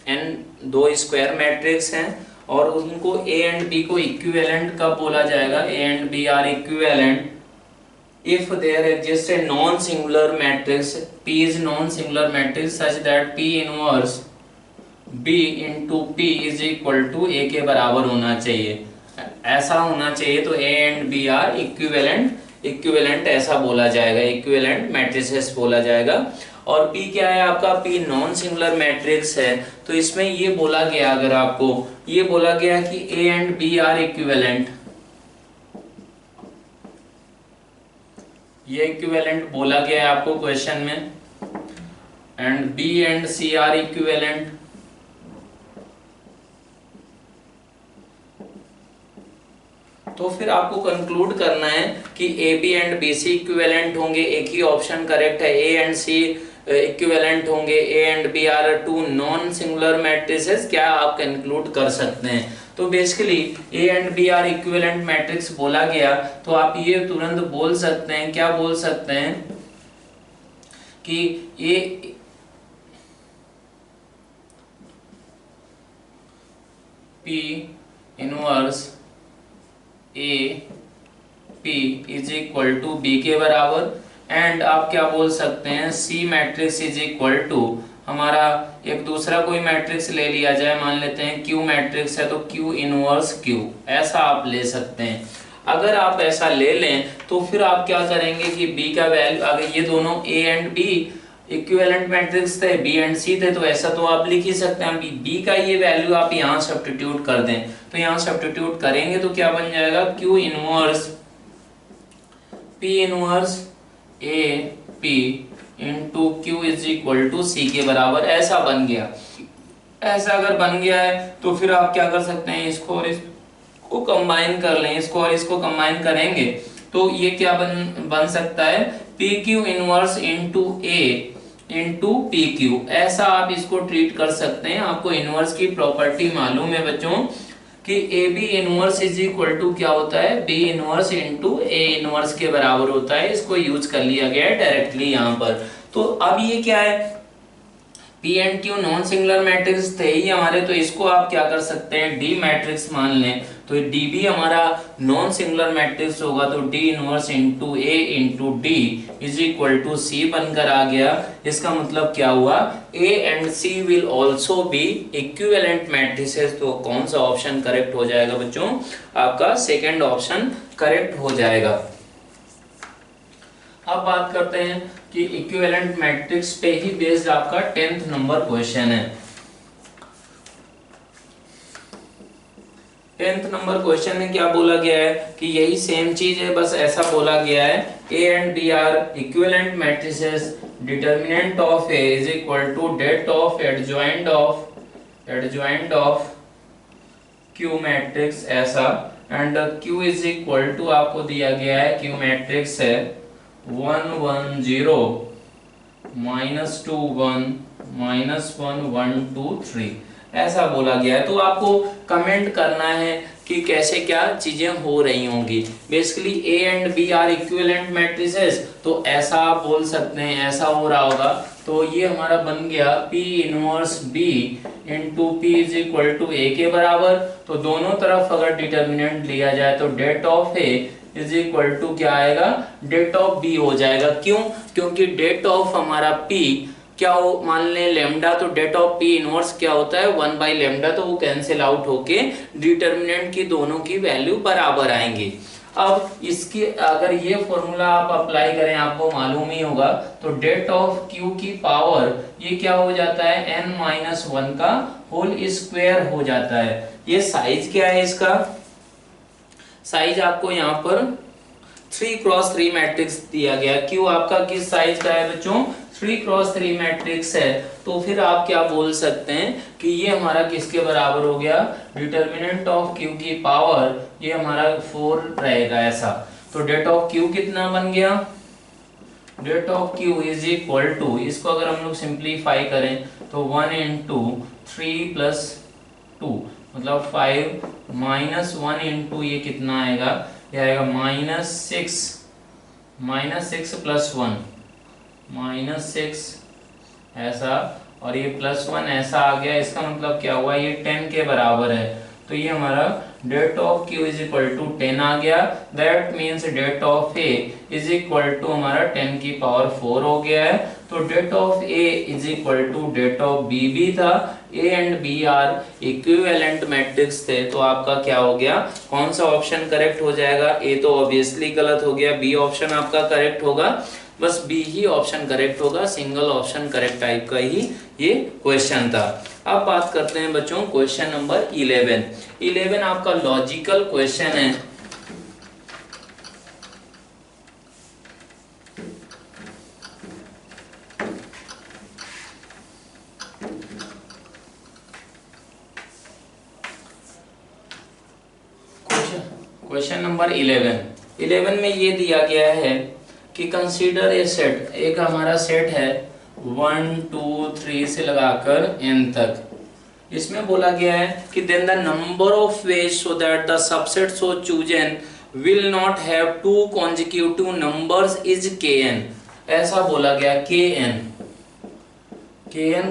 n दो स्क्वायर मैट्रिक्स हैं और उनको a एंड b को इक्विवेलेंट कब बोला जाएगा, a and b are equivalent if there exists a non singular matrix, p is non singular matrix such that p inverse b into p is equal to a के बराबर होना चाहिए, ऐसा होना चाहिए। तो a and b are equivalent ऐसा बोला जाएगा, इक्विवेलेंट मैट्रिसेस बोला जाएगा। और P क्या है आपका, P नॉन सिंगुलर मैट्रिक्स है। तो इसमें ये बोला गया, अगर आपको ये बोला गया कि A and B are equivalent, ये इक्विवेलेंट बोला गया है आपको क्वेश्चन में, and B and C are equivalent, तो फिर आपको कंक्लूड करना है कि A B and B C equivalent होंगे। एक ही ऑप्शन करेक्ट है, ए एंड सी इक्विवेलेंट होंगे, A and B are two non singular matrices, क्या आप कंक्लूड कर सकते हैं। तो basically A and B are equivalent matrix बोला गया तो आप ये तुरंत बोल सकते हैं, क्या बोल सकते हैं कि A P inverse A P is equal to B के बराबर, एंड आप क्या बोल सकते हैं C matrix is equal to, हमारा एक दूसरा कोई मैट्रिक्स ले लिया जाए, मान लेते हैं क्यू मैट्रिक्स है तो क्यू इनवर्स क्यू, ऐसा आप ले सकते हैं। अगर आप ऐसा ले लें तो फिर आप क्या करेंगे कि बी का वैल्यू, अगर ये दोनों ए एंड बी इक्विवेलेंट मैट्रिक्स थे, बी एंड सी थे, तो ऐसा तो आप लिख ही सकते हैं। बी का ये वैल्यू आप यहाँ सब्स्टिट्यूट कर दें, तो यहाँ सब्स्टिट्यूट करेंगे तो क्या बन जाएगा, Q inverse P inverse A P into Q is equal to C के बराबर। ऐसा बन गया। ऐसा अगर बन गया है तो फिर आप क्या कर सकते हैं, इसको और इसको कंबाइन कर लें, इसको और इसको कंबाइन करेंगे तो ये क्या बन सकता है, P Q inverse into A into P Q. ऐसा आप इसको ट्रीट कर सकते हैं। आपको इनवर्स की प्रॉपर्टी मालूम है बच्चों कि A B inverse is equal to क्या होता है, B inverse into A inverse के बराबर होता है। इसको यूज कर लिया गया है डायरेक्टली यहाँ पर। तो अब ये क्या है, P and Q non singular matrix थे ही हमारे, तो इसको आप क्या कर सकते हैं, डी मैट्रिक्स मान लें। तो डी भी हमारा नॉन सिंगुलर मैट्रिक्स होगा, तो D inverse into A into D is equal to C बनकर आ गया। इसका मतलब क्या हुआ, A and C will also be equivalent matrices. तो कौन सा ऑप्शन करेक्ट हो जाएगा बच्चों, आपका सेकेंड ऑप्शन करेक्ट हो जाएगा। अब बात करते हैं कि इक्विवेलेंट मैट्रिक्स पे ही बेस्ड आपका 10th नंबर क्वेश्चन है। 10th नंबर क्वेश्चन में क्या बोला गया है कि यही सेम चीज है, बस ऐसा बोला गया है A and B are equivalent matrices, determinant of A is equal to det of adjoint of Q matrix ऐसा, and Q is equal to आपको दिया गया है, क्यू मैट्रिक्स है 1 1 0 -2 1 -1 1 2 3 ऐसा बोला गया है। तो आपको कमेंट करना है कि कैसे क्या चीजें हो रही होंगी। Basically A and B are equivalent matrices, तो ऐसा आप बोल सकते हैं, ऐसा हो रहा होगा। तो ये हमारा बन गया P inverse B into P is equal to A के बराबर। तो दोनों तरफ अगर डिटर्मिनेंट लिया जाए तो det of A is equal to क्या आएगा, डेट ऑफ बी हो जाएगा। क्यों, क्योंकि डेट ऑफ हमारा P क्या हो, मान लें लेमडा, तो डेट ऑफ P इनवर्स क्या होता है 1 बाई लेमडा, तो वो कैंसिल आउट होके डिटर्मिनेंट की दोनों की वैल्यू बराबर आएंगी। अब इसकी अगर ये फॉर्मूला आप अप्लाई करें, आपको मालूम ही होगा, तो डेट ऑफ Q की पावर ये क्या हो जाता है n-1 का होल स्क्वायर हो जाता है। ये साइज क्या है, इसका साइज आपको यहाँ पर 3x3 मैट्रिक्स दिया गया। Q आपका किस साइज का है बच्चों, 3x3 मैट्रिक्स है। तो फिर आप क्या बोल सकते हैं कि ये हमारा किसके बराबर हो गया, डिटर्मिनेंट ऑफ Q की पावर ये हमारा 4 रहेगा ऐसा। तो डेट ऑफ Q कितना बन गया, det of Q is equal to, इसको अगर हम लोग सिंप्लीफाई करें तो 1 इंटू 3 प्लस 2 मतलब 5 माइनस 1 इंटू ये कितना आएगा, ये आएगा -6 प्लस 1 -6 ऐसा, और ये +1 ऐसा आ गया। इसका मतलब क्या हुआ, ये 10 के बराबर है। तो ये हमारा det of Q is equal to 10 आ गया। That means det of A is equal to हमारा 10 की पावर 4 हो गया है। तो det of A is equal to det of B भी था। A and B are equivalent matrix थे। तो आपका क्या हो गया, कौन सा ऑप्शन करेक्ट हो जाएगा, A तो ऑब्वियसली गलत हो गया, B ऑप्शन आपका करेक्ट होगा, बस बी ही ऑप्शन करेक्ट होगा। सिंगल ऑप्शन करेक्ट टाइप का ही ये क्वेश्चन था। अब बात करते हैं बच्चों क्वेश्चन नंबर 11 आपका लॉजिकल क्वेश्चन है। क्वेश्चन नंबर 11 में ये दिया गया है कि कंसीडर ए सेट, एक हमारा सेट है 1 2 3 से लगाकर n तक। इसमें बोला गया है कि then the number of ways so that the subset so chosen will not have two consecutive numbers is kn। ऐसा बोला गया kn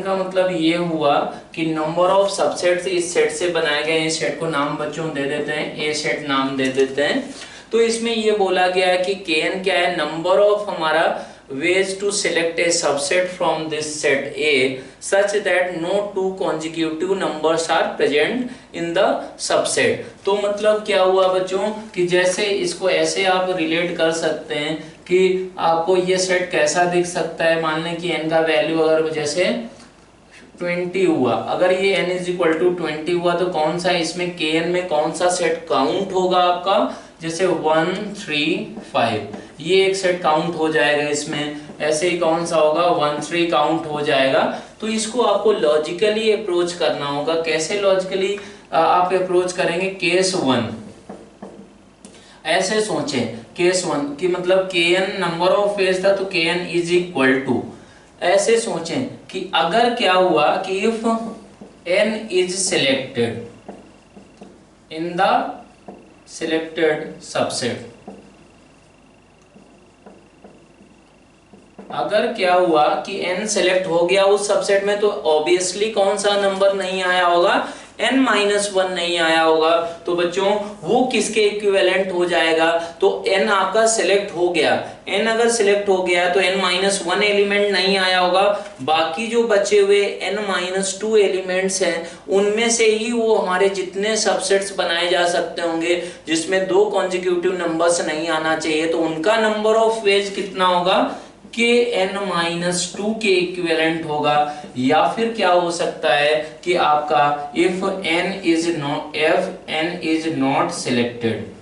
का मतलब ये हुआ कि नंबर ऑफ सबसेट्स इस सेट से बनाए गए। इस सेट को नाम बच्चों दे देते हैं, ए सेट नाम दे देते हैं। तो इसमें ये बोला गया है कि kn क्या है, नंबर ऑफ हमारा ways to select a subset from this set A such that no two consecutive numbers are present in the subset। तो मतलब क्या हुआ बच्चों कि जैसे इसको ऐसे आप रिलेट कर सकते हैं कि आपको ये सेट कैसा दिख सकता है। मान लें कि n का वैल्यू अगर जैसे 20 हुआ, अगर ये n इज इक्वल टू 20 हुआ तो कौन सा इसमें kn में कौन सा सेट काउंट होगा आपका, जैसे 1 3 5 ये एक सेट काउंट हो जाएगा इसमें। ऐसे ही कौन सा होगा 1 3 काउंट हो जाएगा। तो इसको आपको लॉजिकली अप्रोच करना होगा। कैसे लॉजिकली आप अप्रोच करेंगे? केस 1 ऐसे सोचें, केस 1 कि मतलब kn नंबर ऑफ फेज था तो kn इज इक्वल टू, ऐसे सोचें कि अगर क्या हुआ कि if n is selected in the selected subset, अगर क्या हुआ कि n सेलेक्ट हो गया उस सबसेट में तो ऑब्वियसली कौन सा नंबर नहीं आया होगा, n-1 नहीं आया होगा। तो बच्चों वो किसके इक्विवेलेंट हो जाएगा? तो n आपका सिलेक्ट हो गया, n अगर सिलेक्ट हो गया तो n-1 एलिमेंट नहीं आया होगा। बाकी जो बचे हुए n-2 एलिमेंट्स हैं उनमें से ही वो हमारे जितने सबसेट्स बनाए जा सकते होंगे जिसमें दो कॉन्जिक्यूटिव नंबर्स नहीं आना चाहिए, तो उनका नंबर ऑफ वेज कितना होगा के n-2 के इक्विवेलेंट होगा। या फिर क्या हो सकता है कि आपका if n is not selected,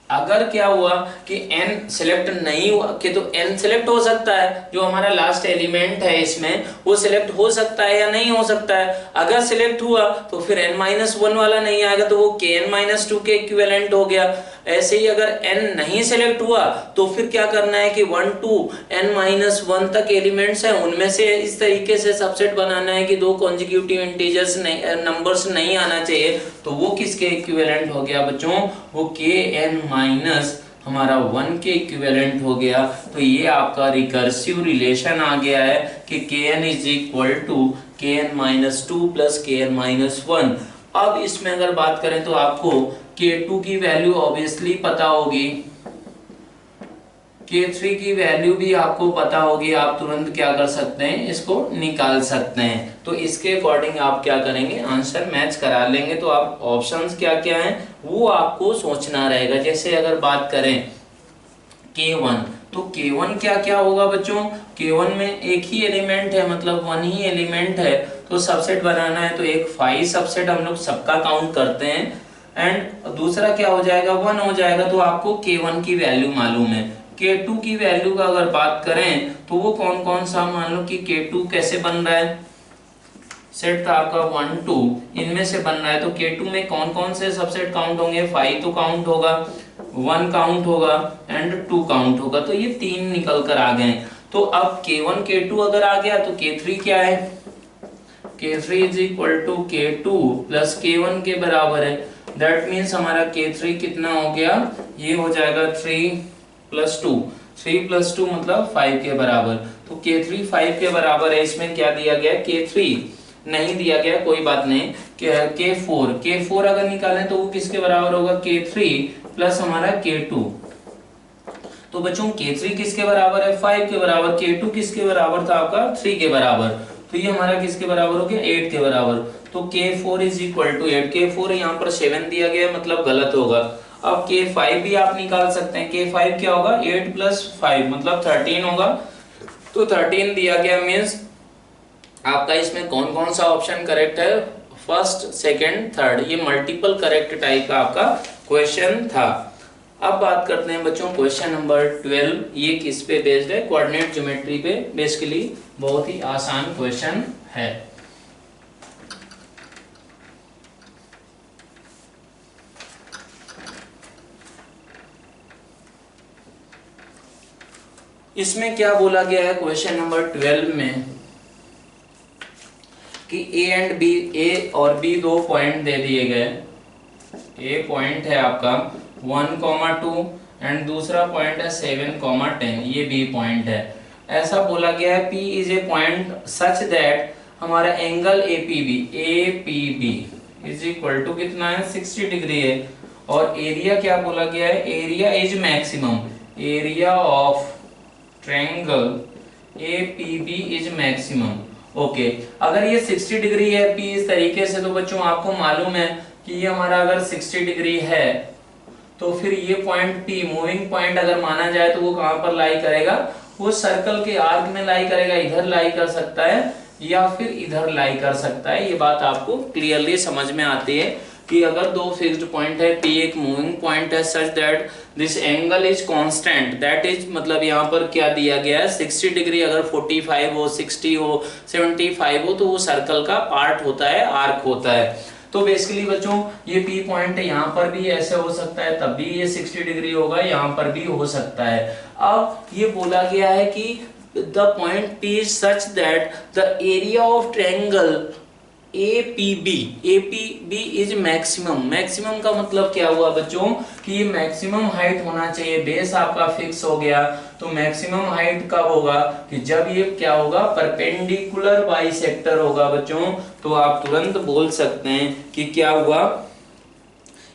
अगर क्या हुआ कि n सिलेक्ट नहीं हुआ कि तो n सिलेक्ट हो सकता है, जो हमारा लास्ट एलिमेंट है इसमें वो सिलेक्ट हो सकता है या नहीं हो सकता है। अगर सिलेक्ट हुआ तो फिर n-1 वाला नहीं आएगा तो वो kn-2 के इक्विवेलेंट हो गया। ऐसे ही अगर n नहीं सिलेक्ट हुआ तो फिर क्या करना है कि 1 to n-1 तक एलिमेंट्स हैं उनमें से इस तरीके से सबसेट बनाना है कि दो कॉन्जिक्यूटिव इंटीजर्स नंबर्स नहीं आना चाहिए। तो वो किसके इक्विवेलेंट हो गया बच्चों? वो kn- हमारा 1 के इक्विवेलेंट हो गया। तो ये आपका रिकर्सिव रिलेशन आ गया है कि kn is equal to kn-2 plus kn-1। अब इसमें अगर बात करें तो आपको K2 की वैल्यू ऑब्वियसली पता होगी, K3 की वैल्यू भी आपको पता होगी। आप तुरंत क्या कर सकते हैं, इसको निकाल सकते हैं। तो इसके अकॉर्डिंग आप क्या करेंगे, आंसर मैच करा लेंगे। तो आप ऑप्शंस क्या क्या हैं वो आपको सोचना रहेगा। जैसे अगर बात करें K1 तो K1 क्या क्या होगा बच्चों? K1 में एक ही एलिमेंट है, मतलब 1 ही एलिमेंट है। तो सबसेट बनाना है तो एक 5 सबसेट हम लोग सबका काउंट करते हैं एंड दूसरा क्या हो जाएगा 1 हो जाएगा। तो आपको K1 की वैल्यू मालूम है। K2 की वैल्यू का अगर बात करें तो वो कौन कौन सा, मान लो कि K2 कैसे बन रहा है, सेट था आपका 1 2 इनमें से बन रहा है। तो K2 में कौन कौन से सबसेट काउंट होंगे? 5 तो काउंट होगा, 1 काउंट होगा एंड 2 काउंट होगा। तो ये 3 निकल कर आ गए। तो अब K1 K2 अगर आ गया तो K3 क्या है? K3 is equal to K2 plus K1 के बराबर है। दैट मीन्स हमारा K3 कितना हो गया? ये हो जाएगा 3 प्लस 2, 3 प्लस 2 मतलब 5 के बराबर। तो K3 5 के बराबर है। इसमें क्या दिया गया? K3 नहीं दिया गया, कोई बात नहीं। K4 अगर निकालें तो वो किसके बराबर होगा? K3 प्लस हमारा K2। तो बच्चों K3 किसके बराबर है? 5 के बराबर। K2 किसके बराबर था आपका? 3 के बराबर। तो ये हमारा किसके बराबर हो गया? 8 के बराबर। तो K4 is equal to 8। K4 यहाँ पर 7 दिया गया मतलब गलत होगा। अब K5 भी आप निकाल सकते हैं। K5 क्या होगा? 8 प्लस 5 मतलब 13 होगा। तो 13 दिया गया मीन्स आपका इसमें कौन कौन सा ऑप्शन करेक्ट है? First, second, third. ये मल्टीपल करेक्ट टाइप का आपका क्वेश्चन था। अब बात करते हैं बच्चों क्वेश्चन नंबर 12। ये किस पे बेस्ड है? कोऑर्डिनेट ज्योमेट्री पे। बेसिकली बहुत ही आसान क्वेश्चन है। इसमें क्या बोला गया है क्वेश्चन नंबर 12 में कि ए और बी दो पॉइंट दे दिए गए। ए पॉइंट है आपका 1,2 एंड दूसरा पॉइंट है 7,10। ये बी पॉइंट है। ऐसा बोला गया है P is A point such that हमारा angle APB is equal to कितना है? 60 डिग्री है। और एरिया क्या बोला गया है, area is maximum, area of triangle APB is maximum. Okay, अगर ये 60 डिग्री है P इस तरीके से, तो बच्चों आपको मालूम है कि ये हमारा अगर 60 डिग्री है तो फिर ये पॉइंट P मूविंग पॉइंट अगर माना जाए तो वो कहां पर लाई करेगा, वो सर्कल के आर्क में लाई करेगा, इधर लाई कर सकता है या फिर इधर लाई कर सकता है। ये बात आपको क्लियरली समझ में आती है कि अगर दो फिक्स्ड पॉइंट है, P एक मूविंग पॉइंट है such that this angle is constant, that is मतलब यहाँ पर क्या दिया गया है 60 डिग्री, अगर 45 हो, 60 हो, 75 हो तो वो सर्कल का पार्ट होता है, आर्क होता है। तो बेसिकली बच्चों ये P पॉइंट है, यहाँ पर भी ऐसे हो सकता है, तब भी ये 60 डिग्री होगा, यहाँ पर भी हो सकता है। अब ये बोला गया है कि the point P is such that the area of triangle APB is maximum। Maximum का मतलब क्या हुआ बच्चों कि ये मैक्सिमम हाइट होना चाहिए, बेस आपका फिक्स हो गया। तो मैक्सिमम हाइट कब होगा कि जब ये क्या होगा, परपेंडिकुलर बाइसेक्टर होगा बच्चों। तो आप तुरंत बोल सकते हैं कि क्या हुआ,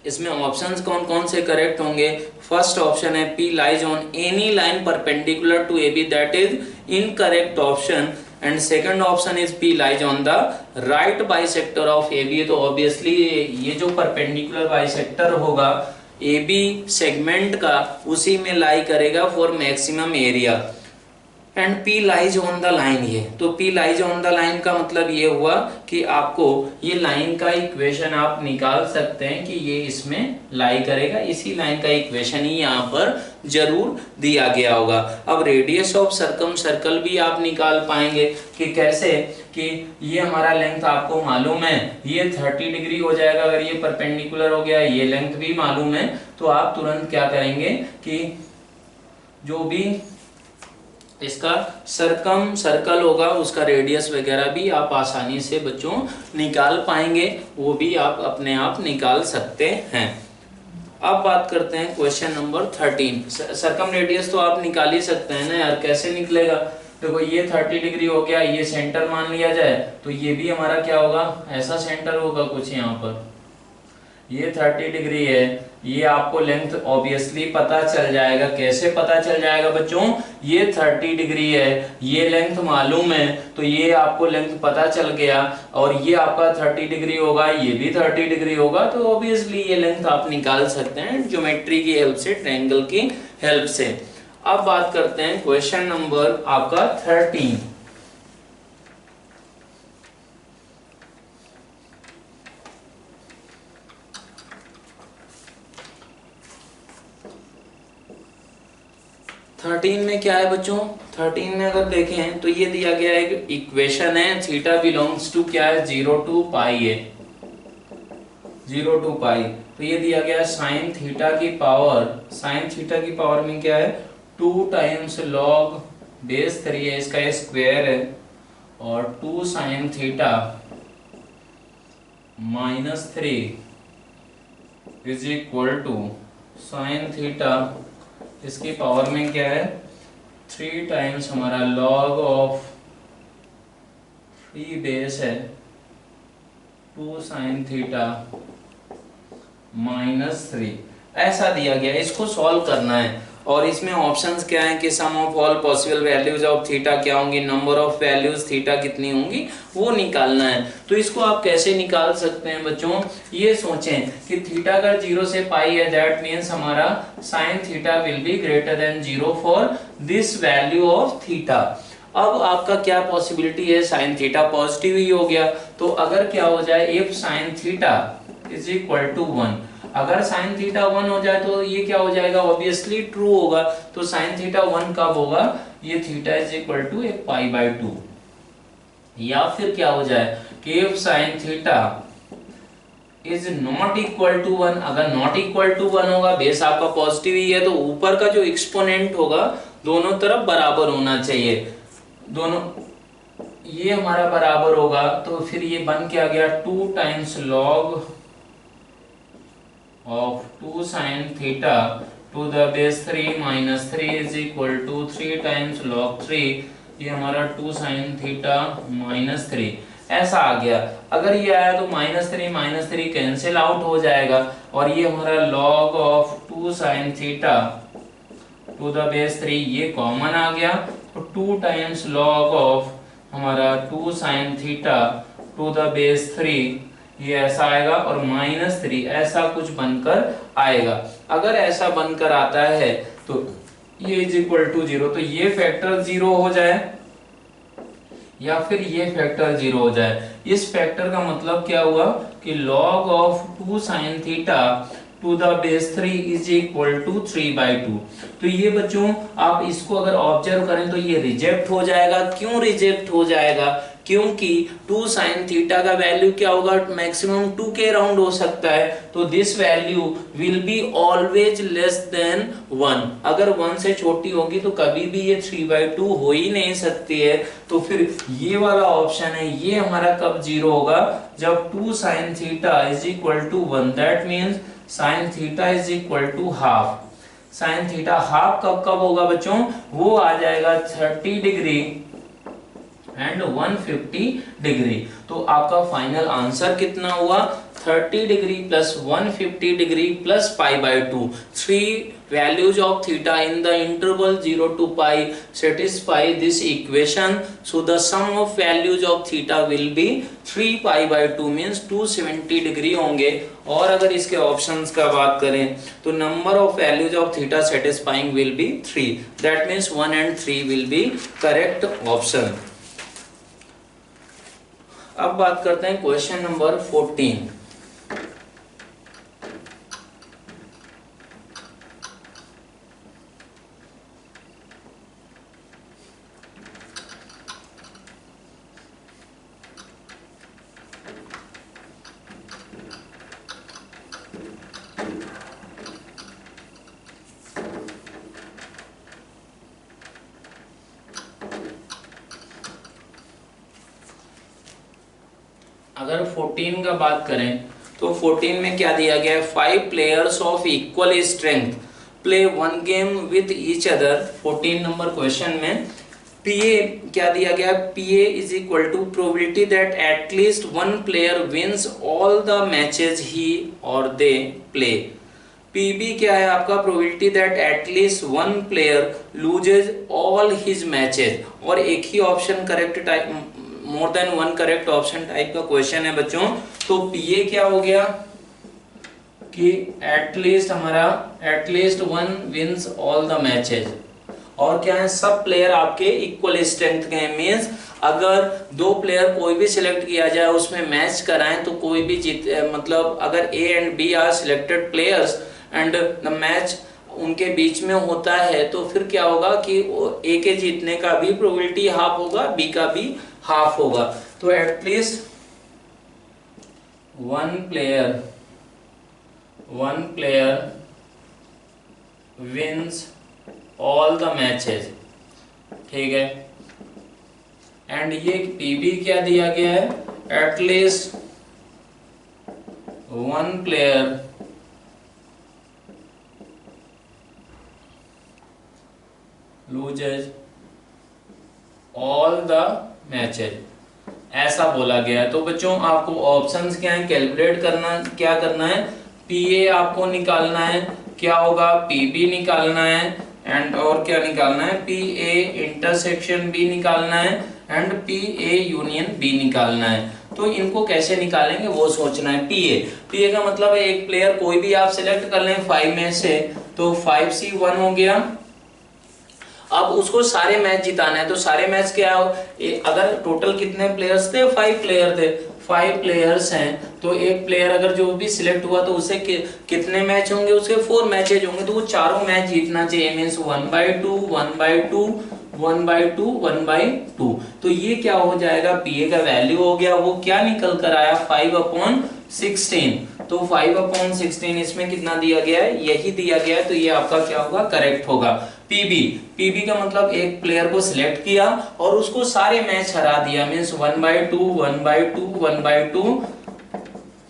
इसमें ऑप्शंस कौन कौन से करेक्ट होंगे। फर्स्ट ऑप्शन है P lies on any line perpendicular to AB, that is incorrect option. And second option is P lies on the right bisector of AB। तो ऑब्वियसली ये जो परपेंडिकुलर बाइसेक्टर होगा AB segment का, उसी में lie करेगा for maximum area. And P lies on the line, ये तो P lies on the line का मतलब ये हुआ कि आपको ये लाइन का इक्वेशन आप निकाल सकते हैं कि ये इसमें लाई करेगा, इसी लाइन का इक्वेशन ही यहाँ पर जरूर दिया गया होगा। अब रेडियस ऑफ सर्कम सर्कल भी आप निकाल पाएंगे कि कैसे, कि ये हमारा लेंथ आपको मालूम है, ये 30 डिग्री हो जाएगा अगर ये परपेंडिकुलर हो गया, ये लेंथ भी मालूम है। तो आप तुरंत क्या करेंगे कि जो भी इसका सरकम सर्कल होगा उसका रेडियस वगैरह भी आप आसानी से बच्चों निकाल पाएंगे, वो भी आप अपने आप निकाल सकते हैं। अब बात करते हैं क्वेश्चन नंबर 13। सरकम रेडियस तो आप निकाल ही सकते हैं ना यार, कैसे निकलेगा। देखो ये 30 डिग्री हो गया, ये सेंटर मान लिया जाए तो ये भी हमारा क्या होगा, ऐसा सेंटर होगा कुछ यहाँ पर, ये 30 डिग्री है, ये आपको लेंथ ऑब्वियसली पता चल जाएगा। कैसे पता चल जाएगा बच्चों, ये 30 डिग्री है, ये लेंथ मालूम है, तो ये आपको लेंथ पता चल गया, और ये आपका 30 डिग्री होगा, ये भी 30 डिग्री होगा, तो ऑब्वियसली ये लेंथ आप निकाल सकते हैं ज्योमेट्री की हेल्प से, ट्रायंगल की हेल्प से। अब बात करते हैं क्वेश्चन नंबर आपका 13। थर्टीन में क्या है बच्चों, 13 में अगर देखें तो ये दिया गया है इक्वेशन है, थीटा बिलोंग्स टू क्या है 0 to पाई है, 0 to पाई। तो ये दिया गया है साइन थीटा की पावर, साइन थीटा की पावर में क्या है 2 टाइम्स लॉग बेस 3 है, इसका स्क्वायर है, और 2 sine theta -3 is equal to sine theta, इसकी पावर में क्या है 3 टाइम्स हमारा लॉग ऑफ 3 बेस है 2 साइन थीटा -3, ऐसा दिया गया है। इसको सॉल्व करना है, और इसमें ऑप्शंस क्या है कि sum of all possible values of theta क्या होंगी, नंबर ऑफ वैल्यूज थीटा कितनी होंगी वो निकालना है। तो इसको आप कैसे निकाल सकते हैं बच्चों, ये सोचें कि थीटा अगर 0 से पाई है, दैट मीन्स हमारा sine theta will be greater than 0 for this value of theta. अब आपका क्या पॉसिबिलिटी है, साइन थीटा पॉजिटिव ही हो गया, तो अगर क्या हो जाए if sine theta is equal to 1, अगर साइन थीटा 1 हो जाए तो ये क्या हो जाएगा, ऑब्वियसली ट्रू होगा। तो साइन थीटा 1 कब होगा, ये थीटा इज इक्वल टू एक पाई/2। या फिर क्या हो जाए कि if sine theta is not equal to 1, अगर नॉट इक्वल टू 1 होगा, बेस आपका पॉजिटिव ही है, तो ऊपर का जो एक्सपोनेंट होगा दोनों तरफ बराबर होना चाहिए, दोनों ये हमारा बराबर होगा, तो फिर ये बन के आ गया 2 times log of 2 sin theta to the base 3 minus 3 is equal to 3 times log 3, ये हमारा 2 sin theta minus 3। ऐसा आ गया। अगर ये आया तो माइनस थ्री कैंसिल आउट हो जाएगा और ये हमारा log of 2 sin theta to the base 3 ये कॉमन आ गया। तो 2 टाइम्स log ऑफ हमारा 2 sin theta to the base 3 ये ऐसा आएगा और -3 ऐसा कुछ बनकर आएगा। अगर ऐसा बनकर आता है तो ये इज इक्वल टू 0, तो ये फैक्टर 0 हो जाए या फिर ये फैक्टर 0 हो जाए। इस फैक्टर का मतलब क्या हुआ कि log of 2 sin theta to the base 3 is equal to 3/2। तो ये बच्चों आप इसको अगर ऑब्जर्व करें तो ये रिजेक्ट हो जाएगा। क्यों रिजेक्ट हो जाएगा? क्योंकि 2 sin थीटा का वैल्यू क्या होगा, मैक्सिमम 2 के अराउंड हो सकता है। तो this value will be always less than 1। अगर 1 से छोटी होगी तो कभी भी ये 3/2 हो ही नहीं सकती है। तो फिर ये वाला ऑप्शन है, ये हमारा कब 0 होगा, जब 2 sin theta is equal to 1। That means sin theta is equal to half. sin theta half कब कब होगा बच्चों, वो आ जाएगा 30 डिग्री एंड 150 डिग्री। तो आपका फाइनल आंसर कितना हुआ, 30 degree plus 150 degree plus π/2। 3 values of theta in the interval 0 to pi satisfy this equation. So the sum of values of theta will be 3 π/2 means 270 degree होंगे। और अगर इसके options का बात करें तो number of values of theta satisfying will be 3। That means 1 and 3 will be correct option. अब बात करते हैं क्वेश्चन नंबर 14। अगर 14 का बात करें तो 14 में क्या दिया गया है, 5 players of equal strength play 1 game with each other. 14 number question में पीए क्या दिया गया, P A is equal to probability that at least 1 player wins all the matches ही और दे प्ले। पीबी क्या है आपका, probability that at least 1 player loses all his matches. और एक ही option correct type, more than 1 correct option type का question है बच्चों। तो पीए क्या हो गया कि एटलीस्ट हमारा at least 1 wins all the matches. और क्या है, सब प्लेयर आपके इक्वल स्ट्रेंथ के हैं। मींस अगर 2 प्लेयर कोई भी सिलेक्ट किया जाए उसमें मैच कराएं तो कोई भी जीत, मतलब अगर A and B are selected players and the match उनके बीच में होता है तो फिर क्या होगा कि ए के जीतने का भी प्रोबेबिलिटी हाफ होगा, बी का भी हाफ होगा। तो at least 1 player wins all the matches, ठीक है। एंड ये पीबी क्या दिया गया है, at least 1 player loses all the matches, ऐसा बोला गया है। तो बच्चों आपको ऑप्शंस क्या है, कैलकुलेट करना, क्या करना है, पीए आपको निकालना है, क्या होगा पीबी निकालना है, एंड और क्या निकालना है, पीए इंटरसेक्शन बी निकालना है, एंड पीए यूनियन बी निकालना है। तो इनको कैसे निकालेंगे वो सोचना है। पीए का मतलब है एक प्लेयर कोई भी आप सिलेक्ट कर लें 5 में से, तो 5C1 हो गया। अब उसको सारे मैच जिताना है, तो सारे मैच क्या हो, अगर टोटल कितने प्लेयर्स थे, 5 प्लेयर थे, 5 प्लेयर्स हैं तो एक प्लेयर अगर जो भी सिलेक्ट हुआ तो उसे कितने मैच होंगे, उसके 4 मैचेज होंगे। तो वो चारों मैच जीतना चाहिए। मीन्स 1/2 1/2 1/2 1/2। तो ये क्या हो जाएगा, पीए का वैल्यू हो गया, वो क्या निकल कर आया 5/16। तो 5/16 इसमें कितना दिया गया है, यही दिया गया है। तो ये आपका क्या होगा, करेक्ट होगा। पीबी का मतलब एक प्लेयर को सिलेक्ट किया और उसको सारे मैच हरा दिया। मीन्स 1/2 1/2 1/2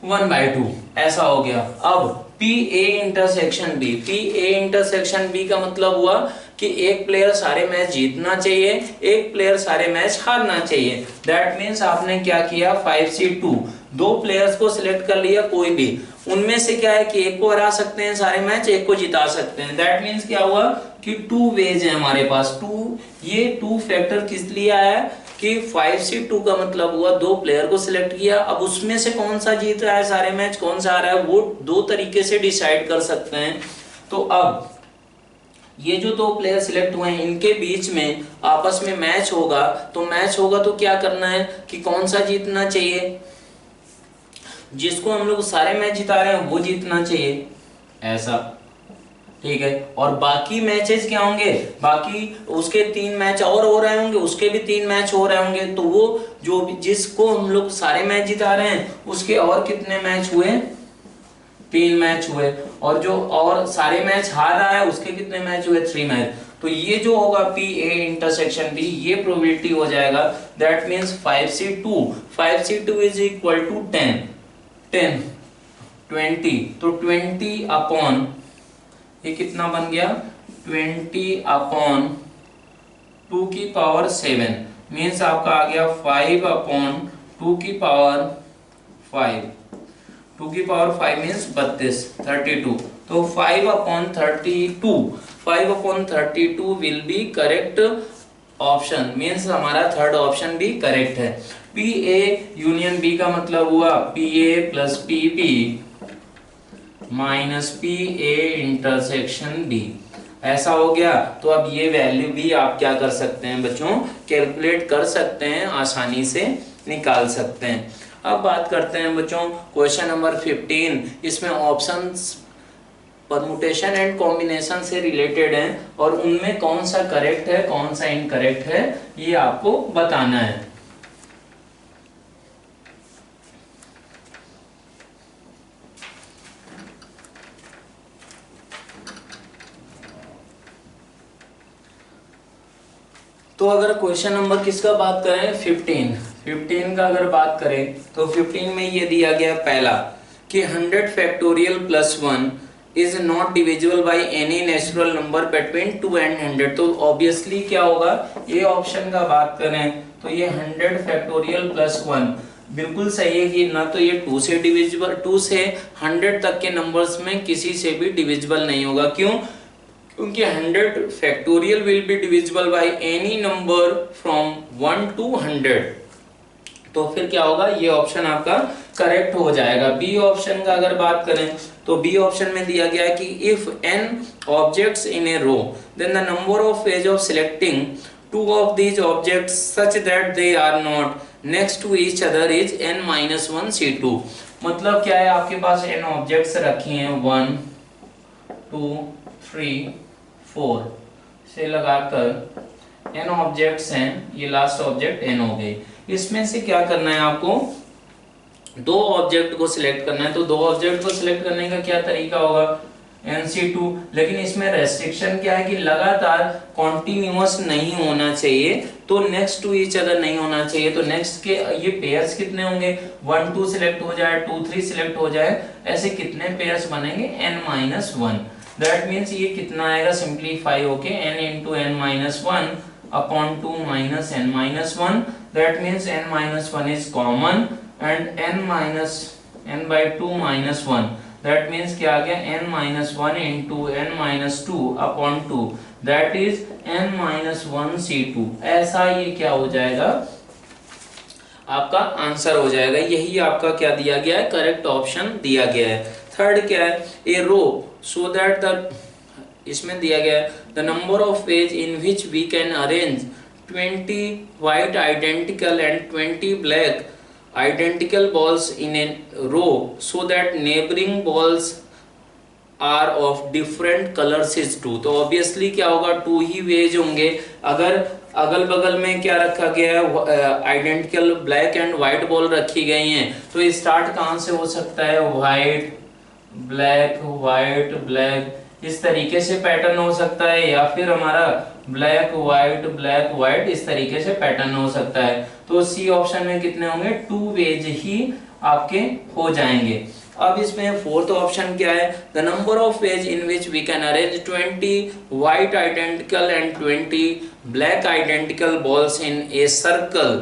1/2 ऐसा हो गया। अब P A intersection B, P A intersection B का मतलब हुआ कि एक प्लेयर सारे मैच जीतना चाहिए, एक प्लेयर सारे मैच हारना चाहिए। दैट मीन्स आपने क्या किया, 5C2 दो प्लेयर्स को सिलेक्ट कर लिया, कोई भी उनमें से क्या है कि एक को हरा सकते हैं सारे मैच, एक को जिता सकते हैं। दैट मीन्स क्या हुआ कि टू वेज है हमारे पास, ये टू फैक्टर किस लिए आया कि 5C2 का मतलब हुआ दो प्लेयर को सिलेक्ट किया। अब उसमें से कौन सा जीत रहा है सारे मैच, कौन सा आ रहा है, वो दो तरीके से डिसाइड कर सकते हैं। तो अब ये जो दो प्लेयर सिलेक्ट हुए हैं इनके बीच में आपस में मैच होगा, तो मैच होगा तो क्या करना है कि कौन सा जीतना चाहिए, जिसको हम लोग सारे मैच जिता रहे हैं वो जीतना चाहिए, ऐसा, ठीक है। और बाकी मैचेस क्या होंगे, बाकी उसके 3 मैच और हो रहे होंगे, उसके भी 3 मैच हो रहे होंगे, तो वो जो जिसको हम लोग सारे मैच जिता रहे हैं उसके और कितने मैच हुए, 3 मैच हुए, और जो और सारे मैच हार रहा है उसके कितने मैच हुए, 3 मैच। तो ये जो होगा पी ए इंटरसेक्शन बी, ये प्रोबेबिलिटी हो जाएगा। That means 5C2 is equal to 10 20, तो 20 अपॉन ये कितना बन गया, 20 अपॉन 2 की पावर 7 मीन्स आपका आ गया 5 अपॉन 2 की पावर 5, 2 की पावर 5 मीन्स 32, तो 5 upon 32 will be correct option, means हमारा थर्ड ऑप्शन भी करेक्ट है। पी ए यूनियन बी का मतलब हुआ P A plus P B minus P A intersection B, ऐसा हो गया। तो अब ये वैल्यू भी आप क्या कर सकते हैं बच्चों, कैलकुलेट कर सकते हैं, आसानी से निकाल सकते हैं। अब बात करते हैं बच्चों क्वेश्चन नंबर 15, इसमें ऑप्शंस परमुटेशन एंड कॉम्बिनेशन से रिलेटेड हैं और उनमें कौन सा करेक्ट है कौन सा इनकरेक्ट है ये आपको बताना है। तो अगर क्वेश्चन नंबर किसका बात करें, 15 का अगर बात करें तो 15 में ये दिया गया पहला कि 100 factorial plus 1 is not divisible by any natural number between 2 and 100। तो ऑब्वियसली क्या होगा, ये ऑप्शन का बात करें तो ये 100 फैक्टोरियल प्लस 1 बिल्कुल सही है कि ना तो ये 2 से डिविजिबल, 2 से 100 तक के नंबर्स में किसी से भी डिविजिबल नहीं होगा। क्यों, क्योंकि 100 factorial will be divisible by any number from 1 to 100। तो फिर क्या होगा, ये ऑप्शन आपका करेक्ट हो जाएगा। बी ऑप्शन का अगर बात करें तो बी ऑप्शन में दिया गया है कि if n objects in a row then the number of ways of selecting 2 of these objects such that they are not next to each other is n-1 C2। मतलब क्या है, आपके पास n ऑब्जेक्ट्स रखी हैं 1 2 3 4 से लगाकर n ऑब्जेक्ट्स हैं, ये लास्ट ऑब्जेक्ट n हो गई। इसमें से क्या करना है आपको, दो ऑब्जेक्ट को सिलेक्ट करना है। तो दो ऑब्जेक्ट को सिलेक्ट करने का क्या तरीका होगा, NC2। लेकिन इसमें रेस्ट्रिक्शन क्या है कि लगातार कॉन्टिन्यूअस नहीं होना चाहिए, तो नेक्स्ट टू ईच अदर नहीं होना चाहिए। तो नेक्स्ट के ये पेयर्स कितने होंगे, 1 2 सिलेक्ट हो जाए, 2 3 सिलेक्ट हो जाए, ऐसे कितने पेयर्स बनेंगे, n-1। दैट मीन्स ये कितना आएगा, सिंप्लीफाई होके n into n-1 upon 2 minus n-1। That means n-1 is common and n/2 minus 1। That means क्या आ गया, n-1 into n-2 upon 2 that is n-1 C2। ऐसा ये क्या हो जाएगा, आपका आंसर हो जाएगा। यही आपका क्या दिया गया है, करेक्ट ऑप्शन दिया गया है। थर्ड क्या है, ए रो सो दैट द, इसमें दिया गया है the number of ways in which we can arrange 20 white identical and 20 black identical balls in a row so that neighboring balls are of different colors is 2। तो ऑब्वियसली क्या होगा, 2 ही veg होंगे। अगर अगल बगल में क्या रखा गया है, identical black and white ball रखी गई हैं, तो स्टार्ट कहाँ से हो सकता है, व्हाइट ब्लैक, इस तरीके से पैटर्न हो सकता है, या फिर हमारा ब्लैक व्हाइट इस तरीके से पैटर्न हो सकता है। तो सी ऑप्शन में कितने होंगे, 2 वेज ही आपके हो जाएंगे। अब इसमें फोर्थ ऑप्शन क्या है, the number of ways in which we can arrange 20 white identical and 20 black identical balls in a circle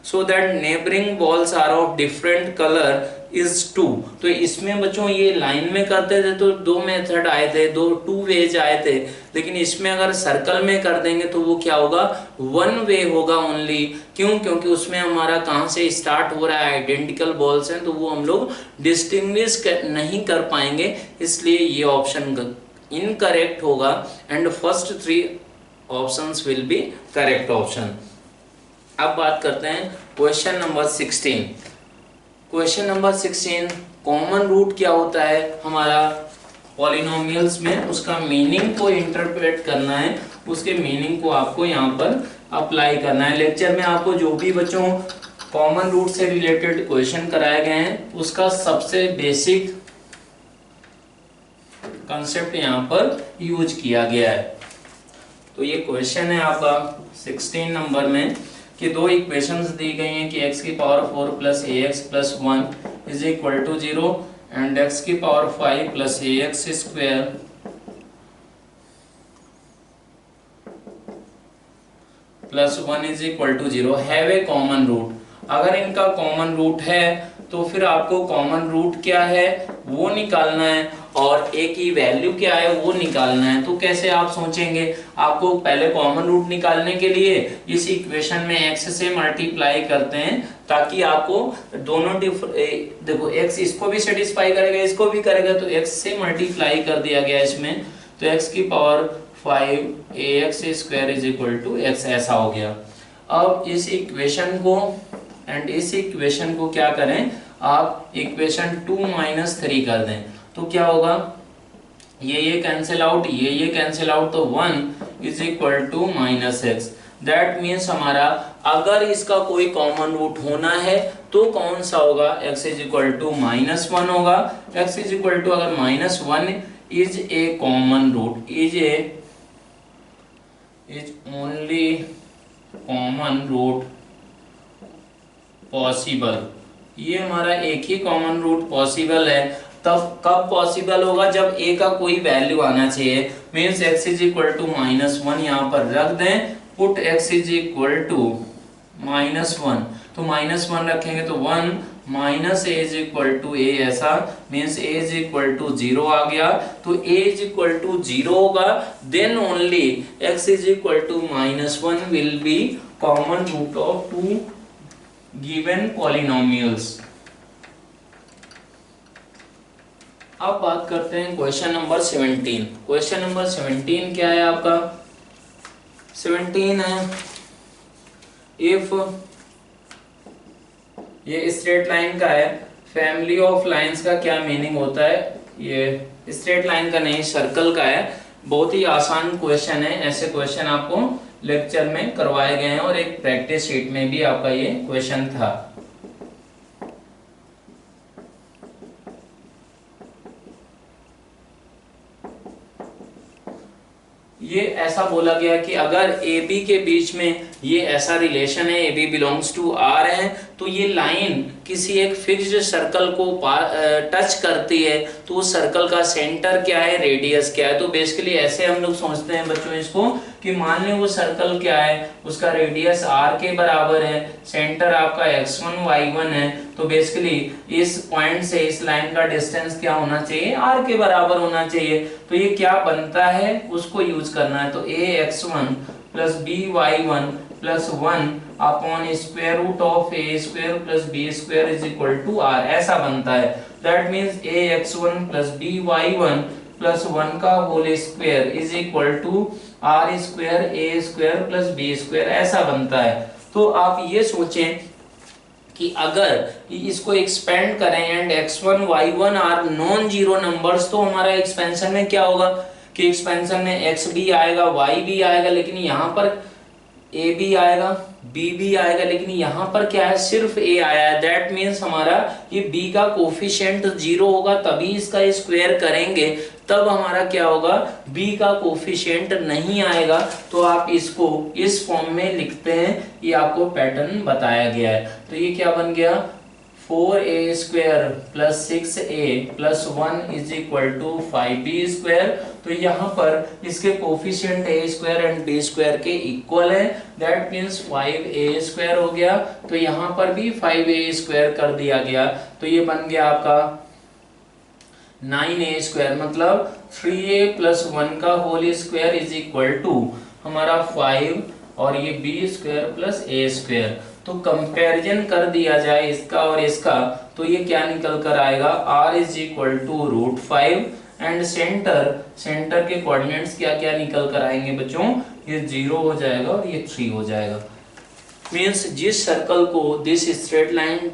so that neighboring balls are of different color is 2। तो इसमें बच्चों ये लाइन में करते थे तो दो मेथड आए थे, दो टू वेज आए थे, लेकिन इसमें अगर सर्कल में कर देंगे तो वो क्या होगा, वन वे होगा ओनली। क्यों? क्योंकि उसमें हमारा कहाँ से स्टार्ट हो रहा है, आइडेंटिकल बॉल्स हैं, तो वो हम लोग डिस्टिंग्विश नहीं कर पाएंगे, इसलिए ये ऑप्शन इनकरेक्ट होगा and first 3 options will be correct option. अब बात करते हैं question number 16। Question number 16, common root क्या होता है हमारा पॉलिनोमियल्स में, उसका मीनिंग को इंटरप्रेट करना है, उसके मीनिंग को आपको यहाँ पर अप्लाई करना है। लेक्चर में आपको जो भी बच्चों कॉमन रूट से रिलेटेड क्वेश्चन कराए गए हैं उसका सबसे बेसिक कंसेप्ट यहाँ पर यूज किया गया है। तो ये क्वेश्चन है आपका 16 नंबर में कि दो इक्वेशंस दी गई हैं कि x की power 4 plus ax plus 1 is equal to 0 and x की power 5 plus ax square plus 1 is equal to 0 have a common root. अगर इनका कॉमन रूट है तो फिर आपको कॉमन रूट क्या है वो निकालना है और a की वैल्यू क्या है वो निकालना है। तो कैसे आप सोचेंगे, आपको पहले कॉमन रूट निकालने के लिए इस इक्वेशन में x से मल्टीप्लाई करते हैं ताकि आपको दोनों देखो x इसको भी सेटिस्फाई करेगा इसको भी करेगा, तो x से मल्टीप्लाई कर दिया गया इसमें, तो x की power 5 ax square is equal to x ऐसा हो गया। अब इस इक्वेशन को एंड इस इक्वेशन को क्या करें, आप इक्वेशन 2 माइनस 3 कर दें तो क्या होगा, ये कैंसिल आउट, ये कैंसिल आउट, तो 1 is equal to minus x. That means हमारा अगर इसका कोई कॉमन रूट होना है तो कौन सा होगा, x is equal to minus 1 होगा। x इज इक्वल टू अगर minus 1 is a common root, is only common root possible, ये हमारा एक ही कॉमन रूट पॉसिबल है। तब कब पॉसिबल होगा, जब a का कोई वैल्यू आना चाहिए, means x is equal to minus 1 यहाँ पर रख दें, put x is equal to minus 1, तो माइनस 1 रखेंगे तो 1 minus a is equal to a, ऐसा means a is equal to 0 आ गया। तो a इज इक्वल टू 0 होगा, then only x is equal to minus 1 will be common root of 2 given polynomials. अब बात करते हैं क्वेश्चन नंबर 17। क्वेश्चन नंबर 17 क्या है आपका, 17 है इफ, ये स्ट्रेट लाइन का है, फैमिली ऑफ लाइंस का क्या मीनिंग होता है, ये स्ट्रेट लाइन का नहीं सर्कल का है। बहुत ही आसान क्वेश्चन है, ऐसे क्वेश्चन आपको लेक्चर में करवाए गए हैं और एक प्रैक्टिस शीट में भी आपका ये क्वेश्चन था। ये ऐसा बोला गया कि अगर ए बी के बीच में ये ऐसा रिलेशन है, a b belongs to R है, तो ये लाइन किसी एक फिक्स्ड सर्कल को टच करती है, तो उस सर्कल का सेंटर क्या है, रेडियस क्या है। तो बेसिकली ऐसे हम लोग सोचते हैं बच्चों इसको कि मान लें वो सर्कल क्या है, उसका रेडियस आर के बराबर है, सेंटर आपका x1 y1 है, तो बेसिकली इस पॉइंट से इस लाइन का डिस्टेंस क्या होना चाहिए, आर के बराबर होना चाहिए। तो ये क्या बनता है उसको यूज करना है, तो ax1 plus by1 plus 1 upon square root of a square plus b square is equal to r, ऐसा बनता है। That means ax1 plus by1 plus 1 का whole square is equal to r square a square plus b square, ऐसा बनता है। तो आप ये सोचें कि अगर इसको एक्सपेंड करें and x1 y1 are non zero numbers, तो हमारा एक्सपेंशन में क्या होगा कि एक्सपेंशन में x भी आएगा y भी आएगा, लेकिन यहाँ पर a भी आएगा b भी आएगा, लेकिन यहाँ पर क्या है सिर्फ a आया है। दैट मीन्स हमारा ये b का कोफिशिएंट 0 होगा, तभी इसका स्क्वायर करेंगे तब हमारा क्या होगा, b का कोफिशिएंट नहीं आएगा। तो आप इसको इस फॉर्म में लिखते हैं, ये आपको पैटर्न बताया गया है। तो ये क्या बन गया, 4a² plus 6a plus 1 is equal to 5b²। तो यहाँ पर इसके कोफिशिएंट a² एंड b² के इक्वल है, दैट मीन्स 5a² हो गया। तो यहाँ पर भी 5a² कर दिया गया, तो ये बन गया आपका 9a², मतलब 3a प्लस 1 का whole square is equal to हमारा 5 और ये b² प्लस a²। तो कंपैरिजन कर दिया जाए इसका और इसका, तो ये क्या निकल कर आएगा, r is equal to √5 and centre के कोऑर्डिनेट्स क्या क्या निकल कर आएंगे बच्चों, ये 0 हो जाएगा और ये 3 हो जाएगा। मीन्स जिस सर्कल को दिस स्ट्रेट लाइन